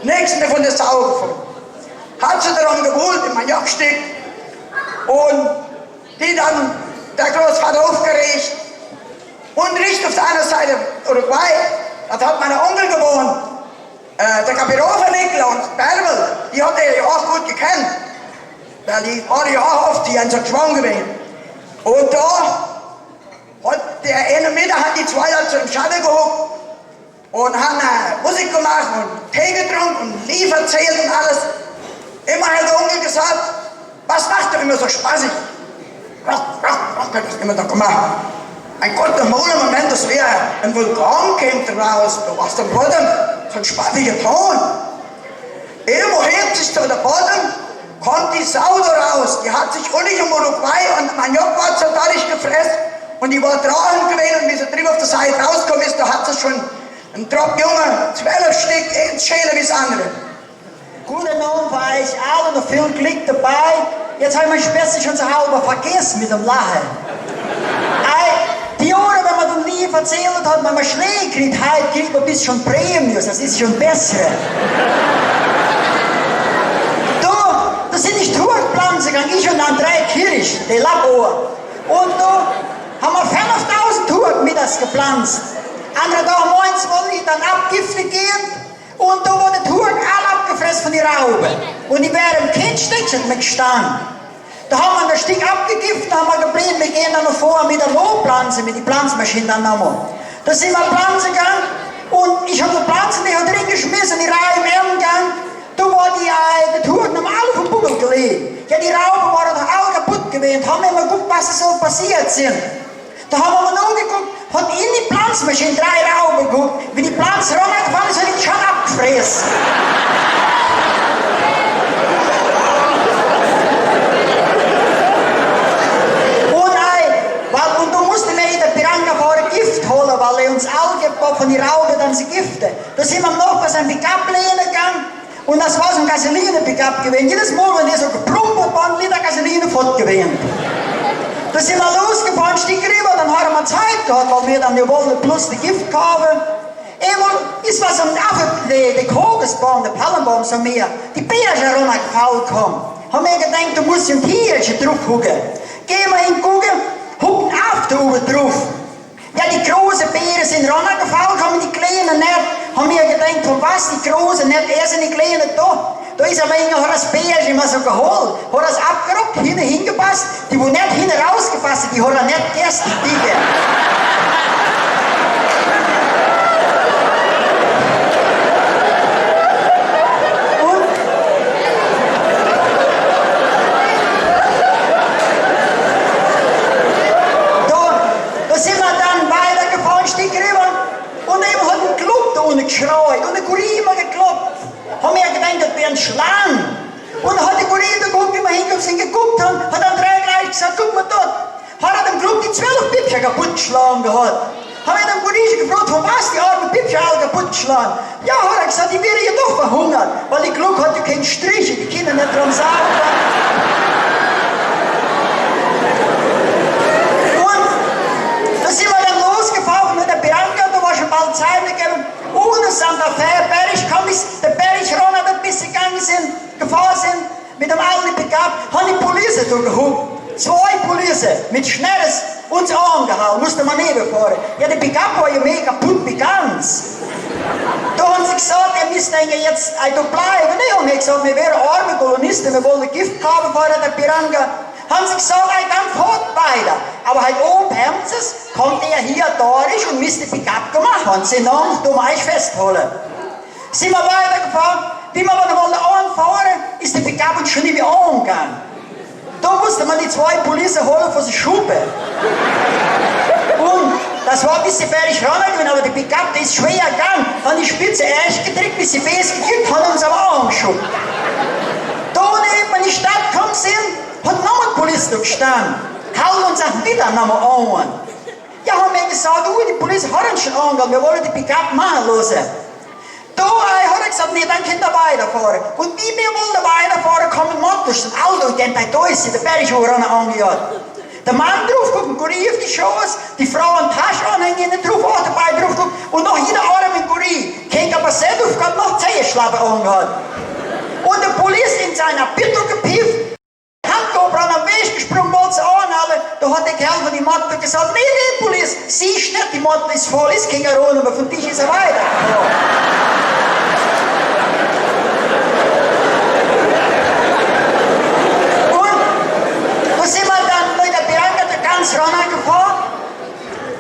nichts mehr von der Sau gefunden. Hat sie daran geholt, in mein Jagdstück. Und die dann, der Großvater aufgeregt. Und nicht auf der anderen Seite Uruguay, das hat mein Onkel gewohnt. Der Kapitänvernickler und Bärbel, die hat er ja auch gut gekannt. Weil die waren ja auch oft hier in so Schwang gewesen. Und da hat der eine Mittag hat die zwei da zum Schatten geholt und haben Musik gemacht und Tee getrunken und Lied erzählt und alles. Immer hat der Onkel gesagt, was macht ihr immer so spaßig? Was hat das immer da gemacht? Ein Gott, der Moment, das wäre ein Vulkan kommt raus, du warst am Boden, so ein spaßiger Ton. Irgendwo hebt sich zu der Boden, kommt die Sau da raus, die hat sich unten um Uruguay und mein Job war so dadurch gefressen und die war draußen gewesen und wie sie drüben auf der Seite rausgekommen ist, da hat sie schon einen Tropf Junge, 12 Stück, eins schäler wie das andere. Guten Abend für euch alle, noch viel Glück dabei. Jetzt habe ich mein Späßchen schon so halber vergessen mit dem Lachen. Die Jahre, wenn man dann nie erzählt hat, wenn man Schläge kriegt, heute kriegt man ein bisschen Prämie, das ist schon besser. Da sind nicht Turkpflanzen gegangen, ich und André Kirch, der Labor. Und da haben wir 5.000 Turk mittags gepflanzt. Andere Tag morgens wollen die dann abgiften gehen. Und da wurde der Turk alle abgefressen von den Rauben. Und die wären kein Stückchen mehr gestanden. Da haben wir ein Stück abgegiftet, da haben wir geblieben, wir gehen dann noch vor mit der Lohpflanze, mit der Pflanzmaschine dann nochmal. Da sind wir Pflanzen gegangen und ich habe die Pflanzen, die hat drin geschmissen, die Reihe im Erdengang. Da war der Turk noch alle vom Buckel gelegt. Ja, die Rauben waren doch alle kaputt gewesen, haben immer geguckt, was so passiert sind. Da haben wir noch geguckt, hat in die Pflanzmaschine 3 Rauben geguckt, wie die Pflanze runtergefallen ist, hat die schon abgefressen. Und da musste mir in der Piranha vorher Gift holen, weil er uns alle von den Rauben dann sie giften. Da sind wir noch bei seinem Pickup-Lehne gegangen und das war so ein Gasoline-Pickup gewesen. Jedes Mal, wenn der so geplumpert war, ein Liter Gasoline fortgewesen. Da sind wir losgefahren, ein Stück rüber, dann haben wir Zeit gehabt, weil wir dann wollten plus die Gift kaufen. Einmal ist was am der Kokosbaum, der Palmenbaum so mehr, die Beeren runtergefallen kommen. Haben wir gedacht, du musst ein Tierchen drauf gucken. Gehen wir hingucken, hucken auf da oben drauf. Ja, die großen Beeren sind runtergefallen, haben die Kleinen nicht. Haben wir gedacht, von was die Großen nicht, erst die Kleinen da. Da ist aber hat das Bärchen mal so geholt, hat das abgerockt, hinten hingepasst. Die, die nicht hinten rausgefasst die hat er nicht gegessen, die Dinge. Geschreit und der Kurier immer geklopft. Haben wir gedacht, das wäre ein Schlang. Und dann hat der Kurier geguckt, wie wir hingeguckt haben, hat dann gleich gesagt, guck mal dort. Hat er dem Club die 12 Pipchen kaputt geschlagen gehabt. Haben wir den Kurier gefragt, von was die armen Pipchen alle kaputt geschlagen. Ja, hat er gesagt, die wäre ja doch verhungert, weil die Club hat ja keinen Strich, die Kinder nicht dran sagen. Und da sind wir dann losgefahren mit der Piranha, da war schon bald Zeit gegeben. Ohne Santa Fe, der Berg runter, bis sie gegangen sind, gefahren sind, mit dem alten Pickup, haben die Polizei gehupt. 2 Polizei mit Schnelles uns angehauen, musste man nebenfahren. Ja, der Pickup war ja mega kaputt, wie ganz. Da haben sie gesagt, ihr müsst jetzt da bleiben. Nee, haben wir gesagt, wir wären arme Kolonisten, wir wollen Gift haben vor der Piranha. Haben sie gesagt, dann fort weiter. Aber halt oben haben sie es, kommt er hier durch und müsste Pickup gemacht haben. Sie haben da mal festholen. Sind wir weitergefahren, wie wir aber wollen anfahren, ist der Pickup uns schon nicht mehr angegangen. Da musste man die 2 Polizei holen von der Schuppe. Und das war ein bisschen fertig runtergegangen, aber der Pickup, der ist schwer gegangen. Haben die Spitze erst gedrückt, bis sie festgekippt, haben uns aber angeschoben. Da neben in die Stadt gekommen sind, hat noch ein Polizei gestanden. Hauen uns auch wieder nochmal an. Ja, haben wir gesagt, die Polizei hat uns schon angegangen, wir wollen die Pickup machen lassen. Da hat er gesagt, nee, dann könnt ihr weiterfahren. Und wie wir wollen weiterfahren, kommen Mottos, ein Auto, den bei Deutsche, der Berg war angehört. Der Mann drauf guckt, ein Kurier auf die Schoß, die Frau an Tasche anhängen, drauf, auch dabei drauf guckt und noch jeder Arm im Kurier. Kein Kapazität aufgehabt, noch Zehenschlappe angehabt. Und der Polizist in seiner Bittung gepifft, Handkobran am Weg gesprungen, wollte sie anhalten. Da hat der Kerl von die Mathe gesagt, nee, Polizist, siehst nicht, die Mathe ist voll, ist kein Aron, aber von dich ist er weiter. Sind wir dann mit der Bianca ganz runtergefahren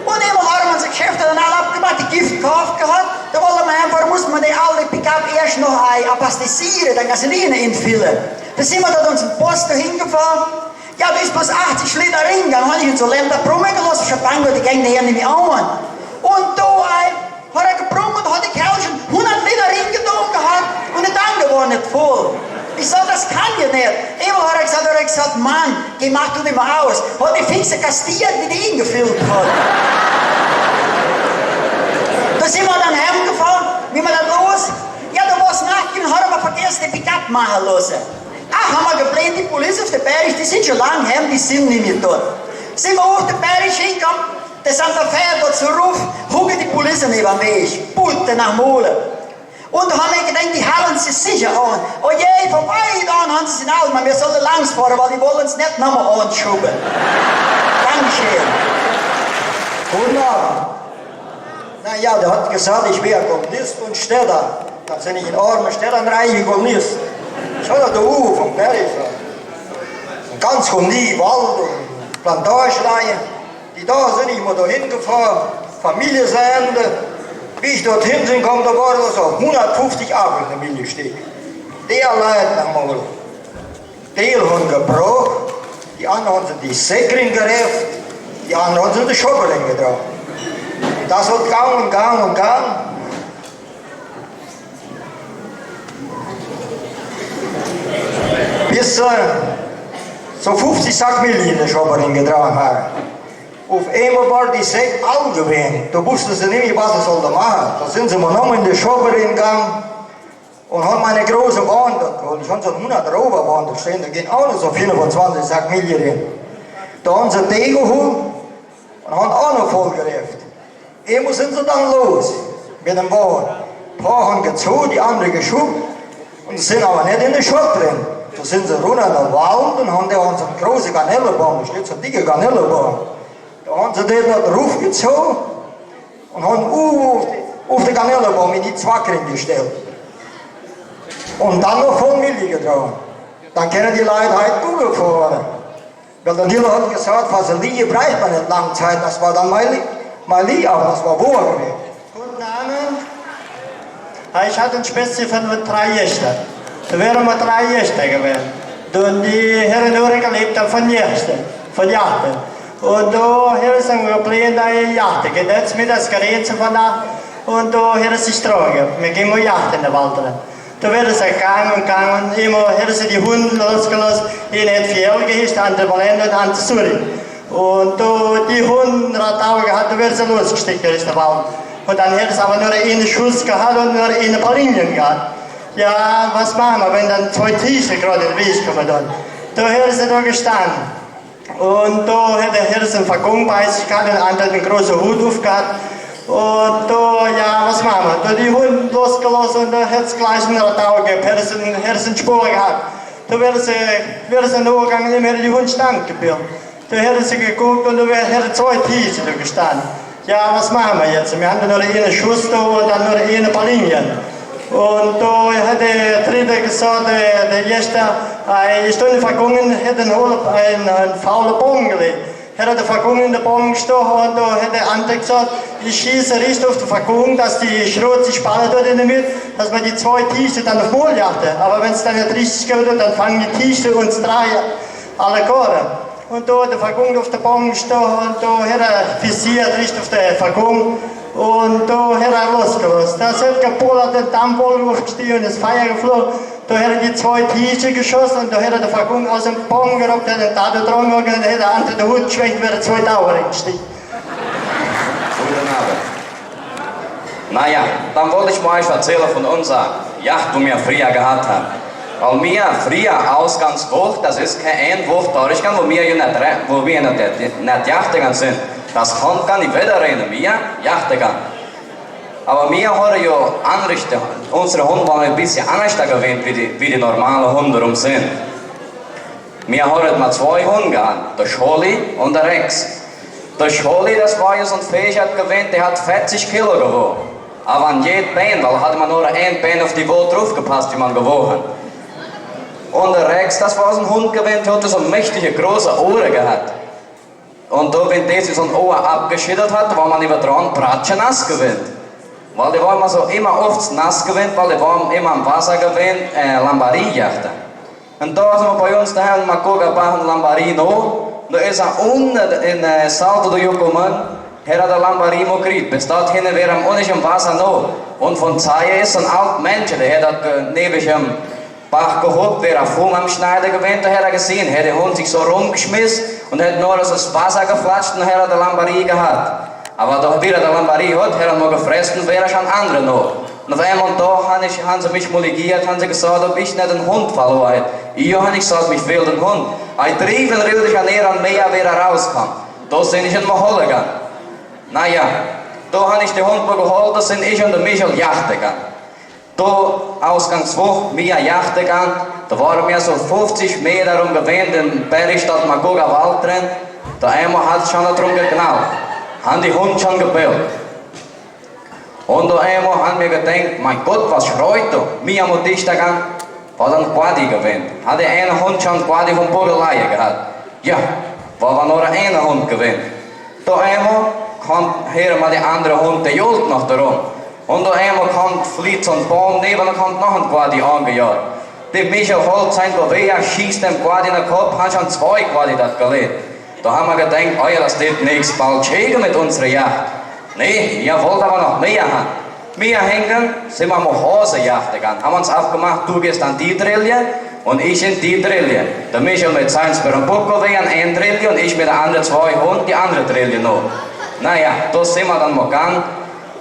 und immer haben wir unser Geschäft dann alle abgemacht, die Gift gekauft gehabt. Da wollen wir einfach, mussten wir die alte Pickup erst noch apastisieren, dann Gasoline entfüllen. Da sind wir dort unseren Post hingefahren. Ja, da ist bloß 80 Liter Ring, dann habe ich ihn so Länder brummen gelassen, schon bange, die gehen nachher nicht mehr an. Und da hat er gebrummt und hat die Kerl schon 100 Liter Ring getrunken gehabt und der Tank war nicht voll. Ich sag, das kann ja nicht. Einmal hat er gesagt, Mann, geh mach du nicht mehr aus. Hat die fixe kastiert, wie die ihn gefilmt hat. Da sind wir dann heimgefahren, wie wir dann los? Ja, da war es Nacht und haben wir vergessen, den Pickup machen lassen. Ach, haben wir gebläht, die Polizei auf der Berg, die sind schon lange heim, die sind nicht mehr dort. Sind wir auf den Berg hingekommen, der Santa Fe dort so ruf, hucke die Polizei neben dem Weg, Putte nach Mole. Und da haben wir gedacht, die halten sich sicher an. Oh je, von weit an haben sie sich an, aber wir sollen langs fahren, weil die wollen es nicht nochmal anschuben. Dankeschön. Guten Abend. Naja, der hat gesagt, ich wäre Kommunist und Städter. Dann sind ich in armen Städtern reiche Kommunist. Ich hatte da oben vom Berg. Ganz nie Wald und Plantagereihe. Die da sind ich mal da hingefahren, Familie sehende. Wie ich dorthin bin, da war da so 150 Apfel in der Milch stehen. Der Leute nach mal. Die haben gebrochen, die anderen haben die Säckring gereft, die anderen haben die Schobberling getragen. Das hat gang und gang und gang. Bis so 50 Sack Milch in der Schobberling getragen haben. Auf einmal war die Säcke allgewein. Da wussten sie nicht, was sie sollten machen. Da sind sie mal noch in die Schobber gegangen und haben eine große Bahn dort geholt. Ich habe so 100 Roberbahn da stehen, da gehen auch noch so 25 Sack Milch rein. Da haben sie die geholt und haben auch noch voll gereft. Einmal sind sie dann los mit dem Bahn. Ein paar haben gezogen, die anderen geschoben und sind aber nicht in den Schott drin. Da sind sie runter in den Wald und haben da so eine große Garnellenbahn, da steht so eine dicke Garnellenbahn. Da haben sie den da drauf gezogen und haben auf die Garnellenbaum in die Zwackring gestellt. Und dann noch voll Milch getragen. Dann können die Leute halt gut fahren. Weil der Nilo hat gesagt, Vaseline braucht man nicht lange Zeit. Das war dann mein Lied, aber das war wohl gewesen. Guten Abend. Ich hatte ein Spätzle von 3 Jästen. Da wären wir 3 Jästen gewesen. Und die Herren Uhren gelebt haben von Jästen, von Jachten. Und da haben sie geblieben, da Jachten. Jetzt mit das Gerät von da und da haben sie getragen. Wir gehen mal Jachten in den Wald rein. Da werden sie gegangen und immer haben sie die Hunde losgelassen. Die hat 4 Jahre gehischt, an der Valende und an der Zürich. Und da die Hunde Radau gehabt, da werden sie losgesteckt in den Wald. Und dann haben sie aber nur einen Schuss gehabt und nur eine Palinien gehabt. Ja, was machen wir, wenn dann 2 Tische gerade in den Weg kommen dann? Da haben sie da gestanden. Und da hat er einen Waggon bei sich gehabt, der andere einen großen Hut aufgehabt. Und da, ja, was machen wir? Da die Hunde losgelassen und da hat es gleich einen Radau gegeben, hat es einen Spur gehabt. Da werden sie nachgegangen und haben die Hunde stand gebildet. Da haben sie geguckt und da hat 2 Tische da gestanden. Ja, was machen wir jetzt? Wir haben nur einen Schuss da und dann nur eine Palinien. Und da hat der Dritte gesagt, der Erste, eine Stunde vergangen, hat einen faulen Bogen gelegt. Er hat den Vergangen in den Bogen gestochen und da hat der andere gesagt, ich schieße richtig auf den Vergangen, dass die Schrot sich spaltet dort in der Mitte, dass man die 2 Tische dann auf Mohl jachte. Aber wenn es dann nicht richtig geht, dann fangen die Tische uns 3 alle Chore. Und da hat der Vergangen auf den Bogen gestochen und da hat er fixiert richtig auf den Vergangen. Und da hat er losgelassen. Da hat gepollert, den Dampfball aufgestiegen und das Feuer geflogen. Da hat er die 2 Tische geschossen und da hat er den Vergung aus dem Bogen gerockt, hat den Tato dran gegangen und hat der andere den Hut geschwenkt, wäre 2 Dauer eingestiegen. Guten Abend. Naja, dann wollte ich mal euch erzählen von unserer Yacht, die wir früher gehabt haben. Weil wir früher Ausgangswoche, das ist kein Woche durchgehen, wo wir nicht jachten sind. Das kommt gar nicht wieder rein, wir jachten gehen. Aber wir haben ja Anrichte, unsere Hunde waren ein bisschen anders gewöhnt, wie die normalen Hunde rum sind. Wir haben mal 2 Hunde gehabt, der Scholli und der Rex. Der Scholli, das war ja so ein Fähigkeit gewöhnt, der hat 40 Kilo gewogen. Aber an jedem Bein, weil hatte man nur ein Bein auf die Boot draufgepasst, wie man gewogen hat. Und der Rex, das war so ein Hund gewöhnt, der hatte so mächtige große Ohren gehabt. Und da, wenn der sich so ein Ohr abgeschüttelt hat, war man über dran nass gewöhnt. Weil die waren so immer oft nass gewöhnt, weil die waren immer am Wasser gewöhnt, Lambarie jachten. Und da sind wir bei uns daheim, mal gucken, ein Lambarie noch. Da ist unten in Salto de Jukuman, hier hat der Lambarie noch gekriegt. Bis dorthin wäre er nicht im Wasser noch. Und von Zeige ist ein alter Mensch, der hat neben dem Bach gehuckt, wäre Fum am Schneider gewesen, da hat er gesehen, hat der Hund sich so rumgeschmissen und hat nur das Wasser geflatscht und hat der Lambarie gehabt. Aber doch wieder der Lambarie hat er noch gefressen, wäre schon andere noch. Und auf einmal da haben sie mich moligiert, haben sie gesagt, ob ich nicht einen Hund verloren hätte. Ich habe nicht gesagt, ich will den Hund. Ich trieb in Rio de Janeiro an Meer, wer rauskam. Da sind ich in Mahole gegangen. Naja, da habe ich den Hund geholt, da sind ich und der Michel jachten gegangen. Da Ausgangswoche, wir jachten gegangen, da waren wir so 50 Meter umgewehnt in Bergstadt Magoga Wald drin. Da einmal hat es schon darum geknallt. Haben die Hunde schon gebellt. Und da einmal haben wir gedacht, mein Gott, was schreit da? Wir haben dich da gegangen, war dann Quadi gewesen. Hat der eine Hund schon Quadi von Bogelei gehabt? Ja, war nur ein Hund gewesen. Da einmal kommt hier mal der andere Hund, der jolt noch darum. Und da einmal kommt flieht so ein Baum neben, dann kommt noch ein Quadi angejagt. Der Michel holt sein Gewehr, schießt dem Quadi in den Kopf, hat schon 2 Quadi das gelegt. Da haben wir gedacht, oh ja, das wird nichts bald schägen mit unserer Jagd. Nee, ihr wollt aber noch mehr haben. Wir hängen, sind wir mal Hasenjagd gegangen. Haben uns abgemacht, du gehst an die Drille und ich in die Drille. Der Michel mit seins Berambuko wegen ein Drille und ich mit den anderen 2 Hunden die andere Drille noch. Naja, da sind wir dann mal gegangen.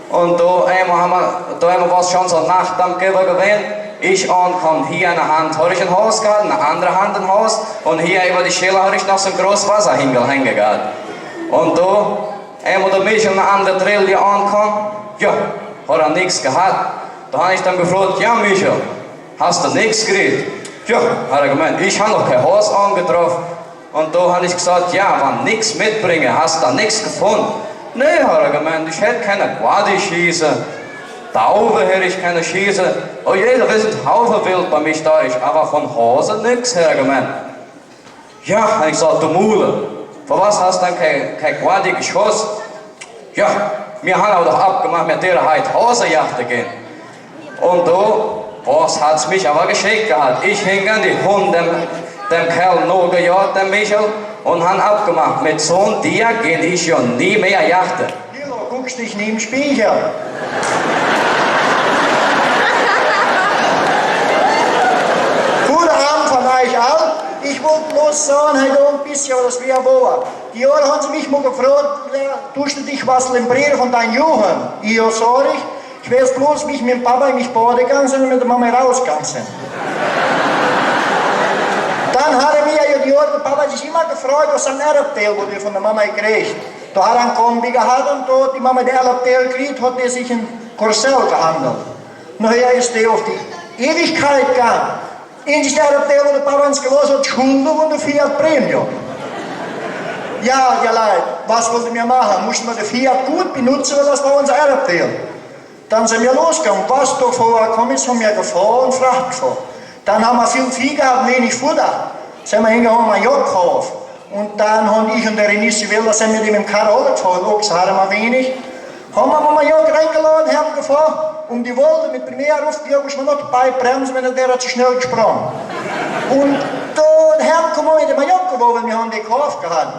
Und da einmal war es schon so Nacht am Geber gewesen. Ich ankomme hier eine Hand, habe ich ein Haus gehabt, eine andere Hand ein Haus und hier über die Schelle habe ich noch so ein großes Wasserhingel gehabt. Und da einmal der Michel eine andere Drille ankommt, ja, hat er nichts gehabt. Da habe ich dann gefragt, ja Michel, hast du nichts gekriegt? Ja, hat er gemeint, ich habe noch kein Haus angetroffen. Und da habe ich gesagt, ja, wenn nichts mitbringen, hast du da nichts gefunden? Nee, hat er gemeint, ich hätte keine Quadi schießen. Taufe hätte ich keine schießen. Oh jeder wisst, Haufe wild bei mich da ist, aber von Hase nichts, hat er gemeint. Ja, habe ich gesagt, du Mule, für was hast du dann kein Quadi geschossen? Ja, wir haben aber doch abgemacht, mit der heute Hasenjagd gehen. Und da, was hat es mich aber geschickt gehabt? Ich hing an die Hunde, dem Kerl noch gejagt, dem Michel, und haben abgemacht, mit so einem Tier gehe ich ja nie mehr jachten. Lilo, guckst dich nie im Spiegel. Guten Abend von euch all. Ich wollte bloß sagen, heute ein bisschen, das wäre wahr. Die Jahre haben sie mich mal gefragt, tust du dich was lembrieren von deinen Jungen? Ich sage, ich weiß bloß, wie ich mit dem Papa in mich baden gegangen sind und mit der Mama rausgegangen sind. Dann hat er mir ja die Jahre, der Papa sich immer gefreut, was ein Erbteil wurde von der Mama gekriegt. Da hat er einen Kombi gehabt und da hat die Mama den Erbteil gekriegt, hat er sich ein Korsell gehandelt. Nachher ist der auf die Ewigkeit gegangen. Endlich der Erbteil, wo der Papa uns gelassen hat, Schulden und der Fiat Premium. Ja, Leute, was wollten wir machen? Mussten wir den Fiat gut benutzen, weil das war unser Erbteil. Dann sind wir losgegangen. Was da vorgekommen ist, haben wir gefahren und Fracht gefahren. Dann haben wir viel Vieh gehabt, wenig Futter. Sind wir hingegangen, haben wir einen Jock gekauft. Und dann haben ich und der Renisse Willer sind mit ihm im Karol gefahren. Ochs hatten wir wenig. Haben wir mal einen Jock reingeladen, haben gefahren. Um die Wolde mit Primärruf, die haben wir noch dabei bremsen, wenn der hat zu schnell gesprungen. Und da haben wir mit dem Jock gewogen, wir haben den gekauft gehabt.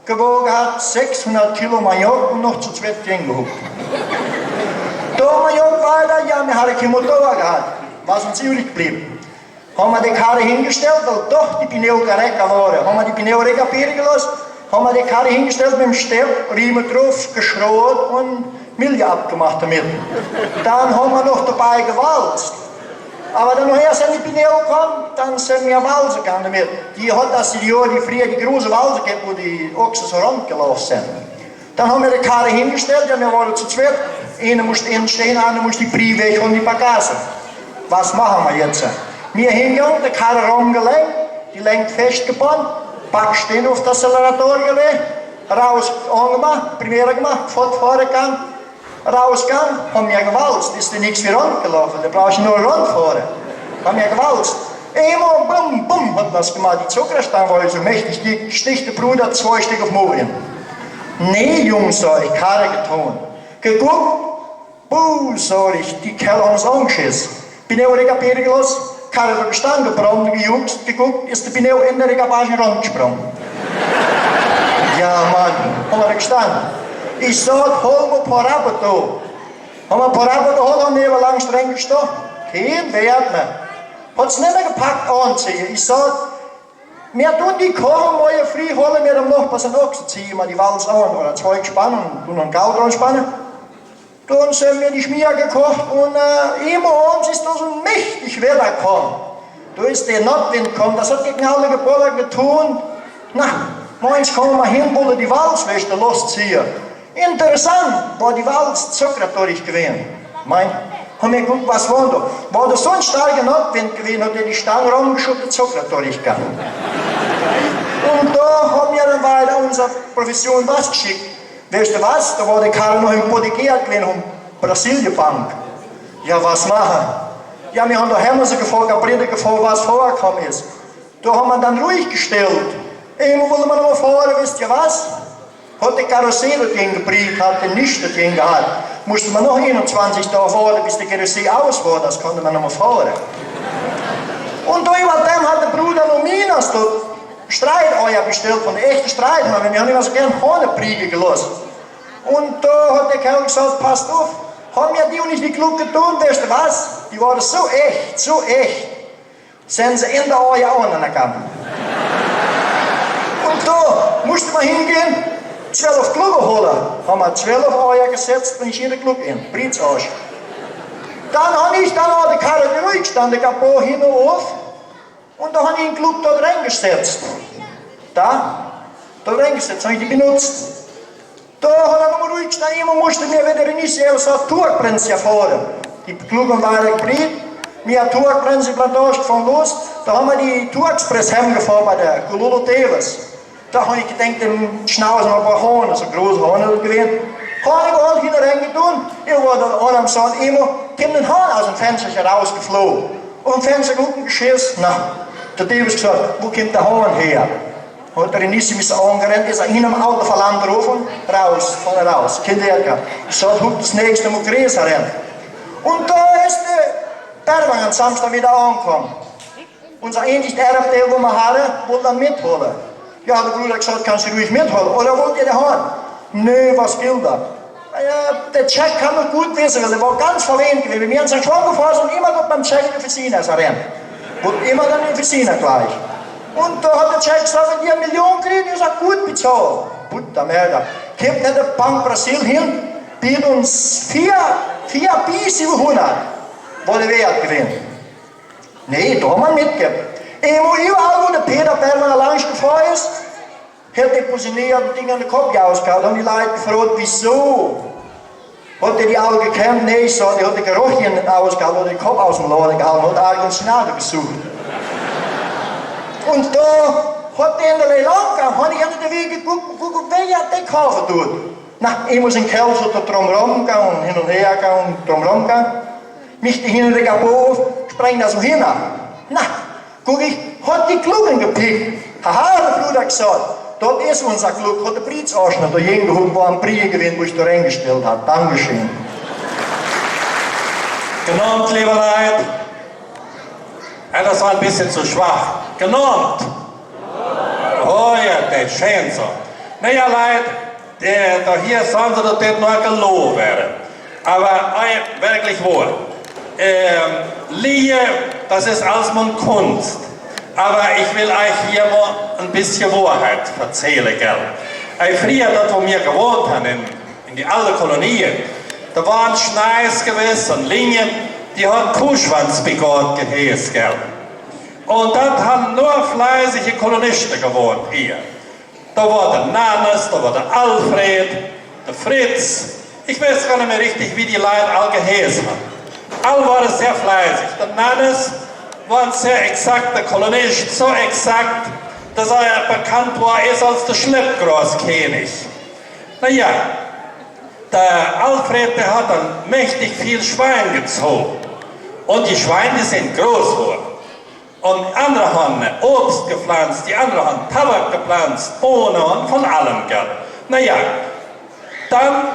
Gewogen hat 600 Kilo Majok und noch zu zweit gehuckt. Da haben wir Jock weiter, ja, wir hatten kein Motor gehabt. Was uns übrig geblieben. Haben wir die Karre hingestellt, weil doch die Pneu gerecht waren. Haben wir die Pneu regapieren gelassen, haben wir die Karre hingestellt mit dem Stepp, Riemen drauf, geschrot und Milch abgemacht damit. Dann haben wir noch dabei gewalzt. Aber dann nachher sind die Pinel gekommen, dann sind wir Walse gegangen damit. Die hat das die Jahre, die früher die große Walse gehabt, wo die Ochsen so rundgelaufen sind. Dann haben wir die Karre hingestellt, ja, wir waren zu zweit. Einer musste innen stehen, einer musste die Brie weg und die Bagage. Was machen wir jetzt? Wir hingegangen, die Karre rumgelenkt, die Lenk festgebunden, Backstein auf das Accelerator gelegt, raus angemacht, Premiere gemacht, fortfahren gegangen, rausgegangen, haben wir gewalzt. Ist dir nichts für rund gelaufen, da brauchst du nur rund fahren. Haben wir gewalzt. Immer bum, bum, hat das gemacht. Die Zuckerstange war so mächtig, die sticht der Bruder 2 Stück auf Morgen. Nee, Jungs, sag ich, Karre getan. Geguckt, sag ich, die Kerle haben uns angeschissen. Bin ich auch Peter gelassen, Karre da gestanden, gebraucht, gejuckt, geguckt, ist der Pinel in der Regabage runtergesprungen. Ja, Mann, haben wir da gestanden. Ich sag, hol mir ein paar Rappen da. Haben wir ein paar Rappen geholt, haben wir lang streng gestanden. Kein Wert mehr. Hat's nicht mehr gepackt anziehen. Ich sag, wir tun die Kochen morgen früh, holen wir am Nachbar seinen Ochsen, ziehen wir die Walz an oder 2 gespannen und tun einen Gau dran spannen. Dann sind wir die Schmier gekocht und immer abends ist da so ein mächtig Wetter gekommen. Da ist der Nordwind gekommen, das hat gegen alle Gebäude getan. Na, morgens kommen wir hin, wollen die Walzwäsche losziehen. Interessant, war die Walz zuckertorig gewesen. Haben wir geguckt, was war da? War da so ein starker Nordwind gewesen, hat er die Stange rumgeschubst, zuckertorig gegangen. Und da haben wir dann weiter unsere Profession was geschickt. Weißt du was? Da war die Karre noch im Bodegiert gewesen, um Brasilien-Bank. Ja, was machen? Ja, wir haben da Hermose gefragt, Brüder gefragt, was vorgekommen ist. Da haben wir dann ruhig gestellt. Irgendwo wollte man noch mal fahren, wisst ihr was? Hat die Karossere dagegen gebrieft, hat die nicht dagegen gehabt. Musste man noch 21 Tage warten, bis die Karossere aus war, das konnte man noch mal fahren. Und da über dem hat der Bruder noch Minas dort Streiteier bestellt, von der echten Streiteier. Wir haben immer so gern Hornenbriege gelassen. Und da hat der Kerl gesagt, passt auf, haben wir die und nicht die klug getan, weißt du was? Die waren so echt, sind sie in der Eier angegangen. Und da musste man hingehen, 12 Kluge holen. Haben wir 12 Eier gesetzt und ich jeder Klug in, Britzarsch. Dann habe ich die Karre ruhig gestanden, ich habe hin und auf. Und da habe ich einen Klug dort reingesetzt. Da reingesetzt, habe ich die benutzt. Da hat er nochmal ruhig gestanden, immer musste mir wieder nicht selber so eine Tourgrenze fahren. Die Klugen waren geblieben, mir eine Tourgrenze Plantage gefahren los. Da haben wir die Tourexpress heimgefahren bei der Kulolo Teves. Da habe ich gedacht, im Schnauze noch ein paar Horne, so große Horne gewesen. Horne geholt, hinten reingetan. Ich war da am Sand immer, kam den Horn aus dem Fenster rausgeflogen. Und im Fenster unten geschissen. Na, der Teves gesagt, wo kommt der Horn her? Hat er nicht mit angerannt, ist er hin am Auto verlangt gerufen, raus, Kinderjäger. Ich sagte, huck das nächste Mal größer rennen. Und da ist der Berwang am Samstag wieder angekommen. Unser ähnliches Erbteil, wo wir hatten, wollte dann mitholen. Ja, der Bruder hat gesagt, kannst du ruhig mitholen? Oder wollt ihr den Horn? Nö, was gilt da? Ja, der Check kann noch gut wissen, weil der war ganz verlehnt gewesen. Wir haben seinen Schwung gefahren und immer noch beim Check in die Officina rennt. Und immer dann in die Officina gleich. Und da hat der Check gesagt, wenn die 1 Million kriegen, ist er gut bezahlt. Puta merda. Kommt nicht der Bank Brasil hin, bietet uns 4 bis 700. War der Wert gewesen. Nee, da haben wir mitgegeben. Überall, wo der Peter Berner allein gefahren ist, hat er positioniert und Dinge an den Kopf ausgehauen. Haben die Leute gefragt, wieso? Hat er die Augen gekämmt? Nee, ich sag, er hat den Geruch hier nicht ausgehauen oder den Kopf aus dem Laden gehauen und hat einen Schneider gesucht. Und da hat der in der Leilung gegangen, habe ich an den Weg geguckt, wer hat den kaufen tut. Na, ich muss in den Keller so drumherum gehen und hin und her gehen und drumherum gehen. Mich die hin und her auf, springen da so hin. Na, guck ich, hat die Klugen gepickt. Haha, der Bruder gesagt, dort ist unser Klug, hat der Britzarschner da hingeholt, wo ein Brie gewinnt, wo ich da reingestellt habe. Dankeschön. Genormt, liebe Leute. Das war ein bisschen zu schwach. Genormt. Oh ja, das ist schön so. Naja, Leute, da hier sagen sie, dass das nur gelogen wäre. Aber wirklich wohl. Liebe, das ist alles mit Kunst. Aber ich will euch hier mal ein bisschen Wahrheit erzählen, gell? Früher, dort wo wir gewohnt haben, in die alten Kolonien, da waren Schneis gewesen und Linien, die hat Kuhschwanz begonnen geheißen, gell? Und das haben nur fleißige Kolonisten gewohnt hier. Da war der Nannes, da war der Alfred, der Fritz. Ich weiß gar nicht mehr richtig, wie die Leute all geheißen haben. All waren sehr fleißig. Der Nannes war ein sehr exakter Kolonist, so exakt, dass er bekannt war als der Schleppgroßkönig. Naja, der Alfred, der hat dann mächtig viel Schwein gezogen. Und die Schweine sind groß geworden. Und andere haben Obst gepflanzt, die anderen haben Tabak gepflanzt, Bohnen und von allem, gell. Naja, dann,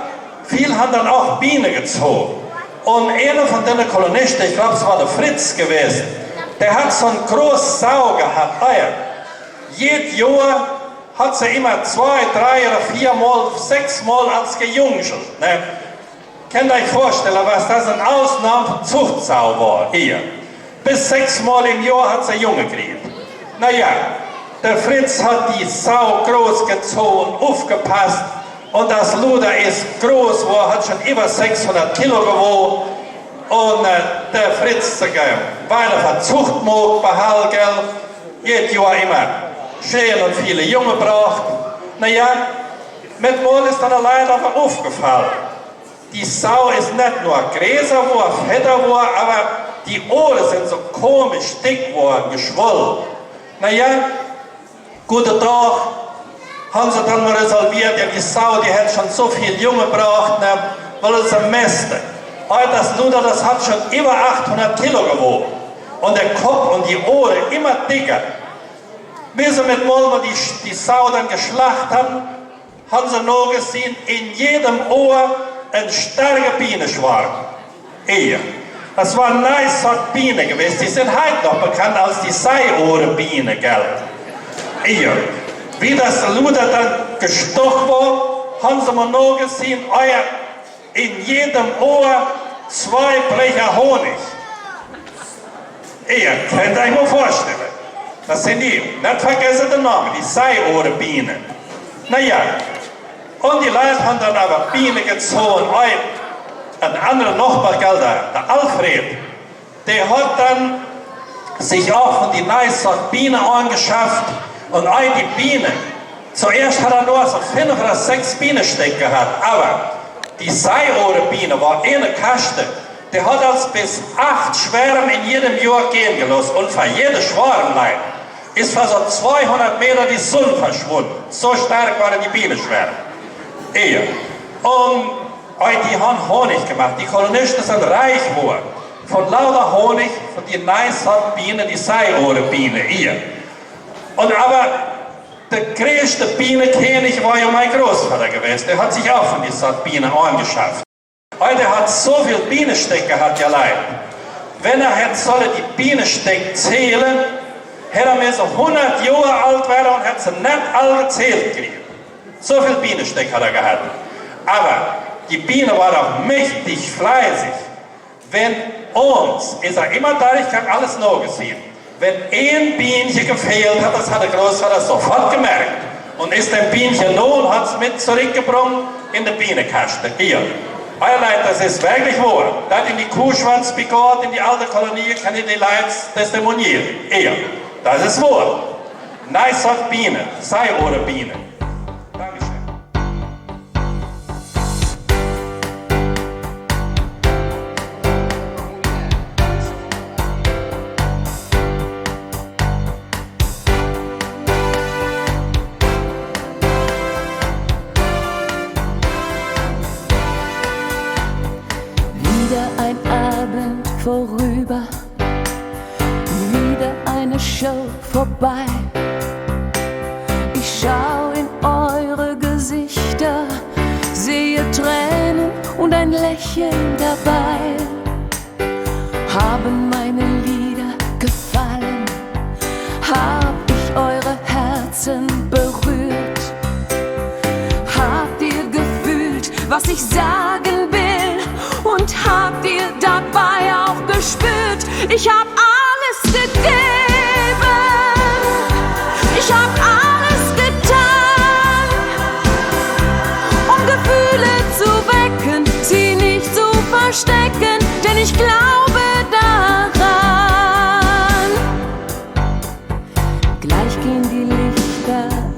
viele haben dann auch Bienen gezogen. Und einer von den Kolonisten, ich glaube, es war der Fritz gewesen, der hat so einen großen Sau gehabt. Jedes Jahr hat sie immer 2, 3 oder 4 Mal, 6 Mal als gejungschelt. Ne? Könnt ihr euch vorstellen, was das eine Ausnahme von Zuchtsau war hier. Bis 6 Mal im Jahr hat sie Junge gekriegt. Naja, der Fritz hat die Sau groß gezogen, aufgepasst. Und das Luder ist groß, hat schon über 600 Kilo gewogen. Und der Fritz, weil er von Zuchtmog behalten, jedes Jahr immer schön und viele Junge braucht. Naja, mit Mal ist dann allein aber aufgefallen. Die Sau ist nicht nur größer geworden, fetter geworden, aber die Ohren sind so komisch dick geworden, geschwollen. Naja, guten Tag, haben sie dann mal resolviert, ja die Sau, die hat schon so viel Junge gebraucht, ne, weil sie mäste. Das Luder, das hat schon über 800 Kilo gewogen. Und der Kopf und die Ohren immer dicker. Bis sie mit Mal, die Sau dann geschlacht haben sie nur gesehen, in jedem Ohr ein starker Bienenschwarm. Das war eine nice Sort Biene gewesen. Die sind heute noch bekannt als die Seiohrenbiene, gell? Wie das Luder dann gestochen war, haben sie mal nur gesehen, in jedem Ohr 2 Blecher Honig. Könnt ihr euch mal vorstellen. Das sind die, nicht vergessen den Namen, die Seiohrenbiene. Naja, und die Leute haben dann aber Biene gezogen. Ein anderer Nachbar, der Alfred, der hat dann sich auch von die nice Biene angeschafft. Und die Biene, zuerst hat er nur so 5 oder 6 Bienenstecken gehabt, aber die Seiohrenbiene war eine Kaste, der hat als bis 8 Schwärme in jedem Jahr gehen gelassen. Und für jede Schwarmlein ist für so 200 Meter die Sonne verschwunden. So stark waren die Bienenschwärme. Und die haben Honig gemacht. Die Kolonisten sind reich geworden. Von lauter Honig, von den nice Bienen, die Seiohrenbiene. Und aber der größte Bienenkönig war ja mein Großvater gewesen. Der hat sich auch von dieser Biene angeschafft. Der hat so viel Bienenstecken gehabt, ja leid. Wenn er hätte sollen die Bienenstecken zählen, hätte er mir so 100 Jahre alt werden und hätte sie nicht alle gezählt gekriegt. So viel Bienenstecken hat er gehabt. Aber die Biene war auch mächtig fleißig. Wenn uns, ist er immer da, ich habe alles noch gesehen. Wenn ein Bienchen gefehlt hat, das hat der Großvater sofort gemerkt. Und ist ein Bienchen nun, hat es mit zurückgebracht in den Bienenkasten. Das ist wirklich wahr. Das in die Kuhschwanz begonnen, in die alte Kolonie, kann ich die Leute testimonieren. Das ist wahr. Nice Biene, Seiohrenbiene. Vorüber, wieder eine Show vorbei. Ich schau in eure Gesichter, sehe Tränen und ein Lächeln dabei. Haben meine Lieder gefallen? Hab ich eure Herzen berührt? Habt ihr gefühlt, was ich sagen will? Und habt ihr dabei auch gespürt, ich hab alles gegeben, ich hab alles getan, um Gefühle zu wecken, sie nicht zu verstecken, denn ich glaube,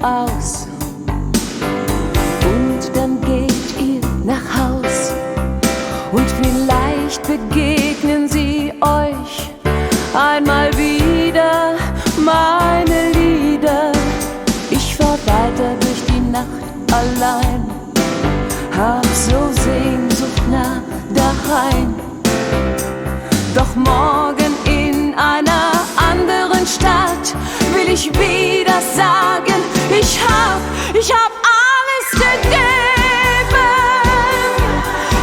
aus. Und dann geht ihr nach Haus. Und vielleicht begegnen sie euch einmal wieder, meine Lieder. Ich fahr weiter durch die Nacht allein, hab so Sehnsucht nach daheim. Doch morgen in einer anderen Stadt will ich wieder sagen, ich hab alles gegeben,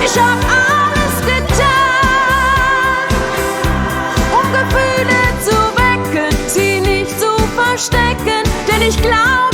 ich hab alles getan, um Gefühle zu wecken, sie nicht zu verstecken, denn ich glaube,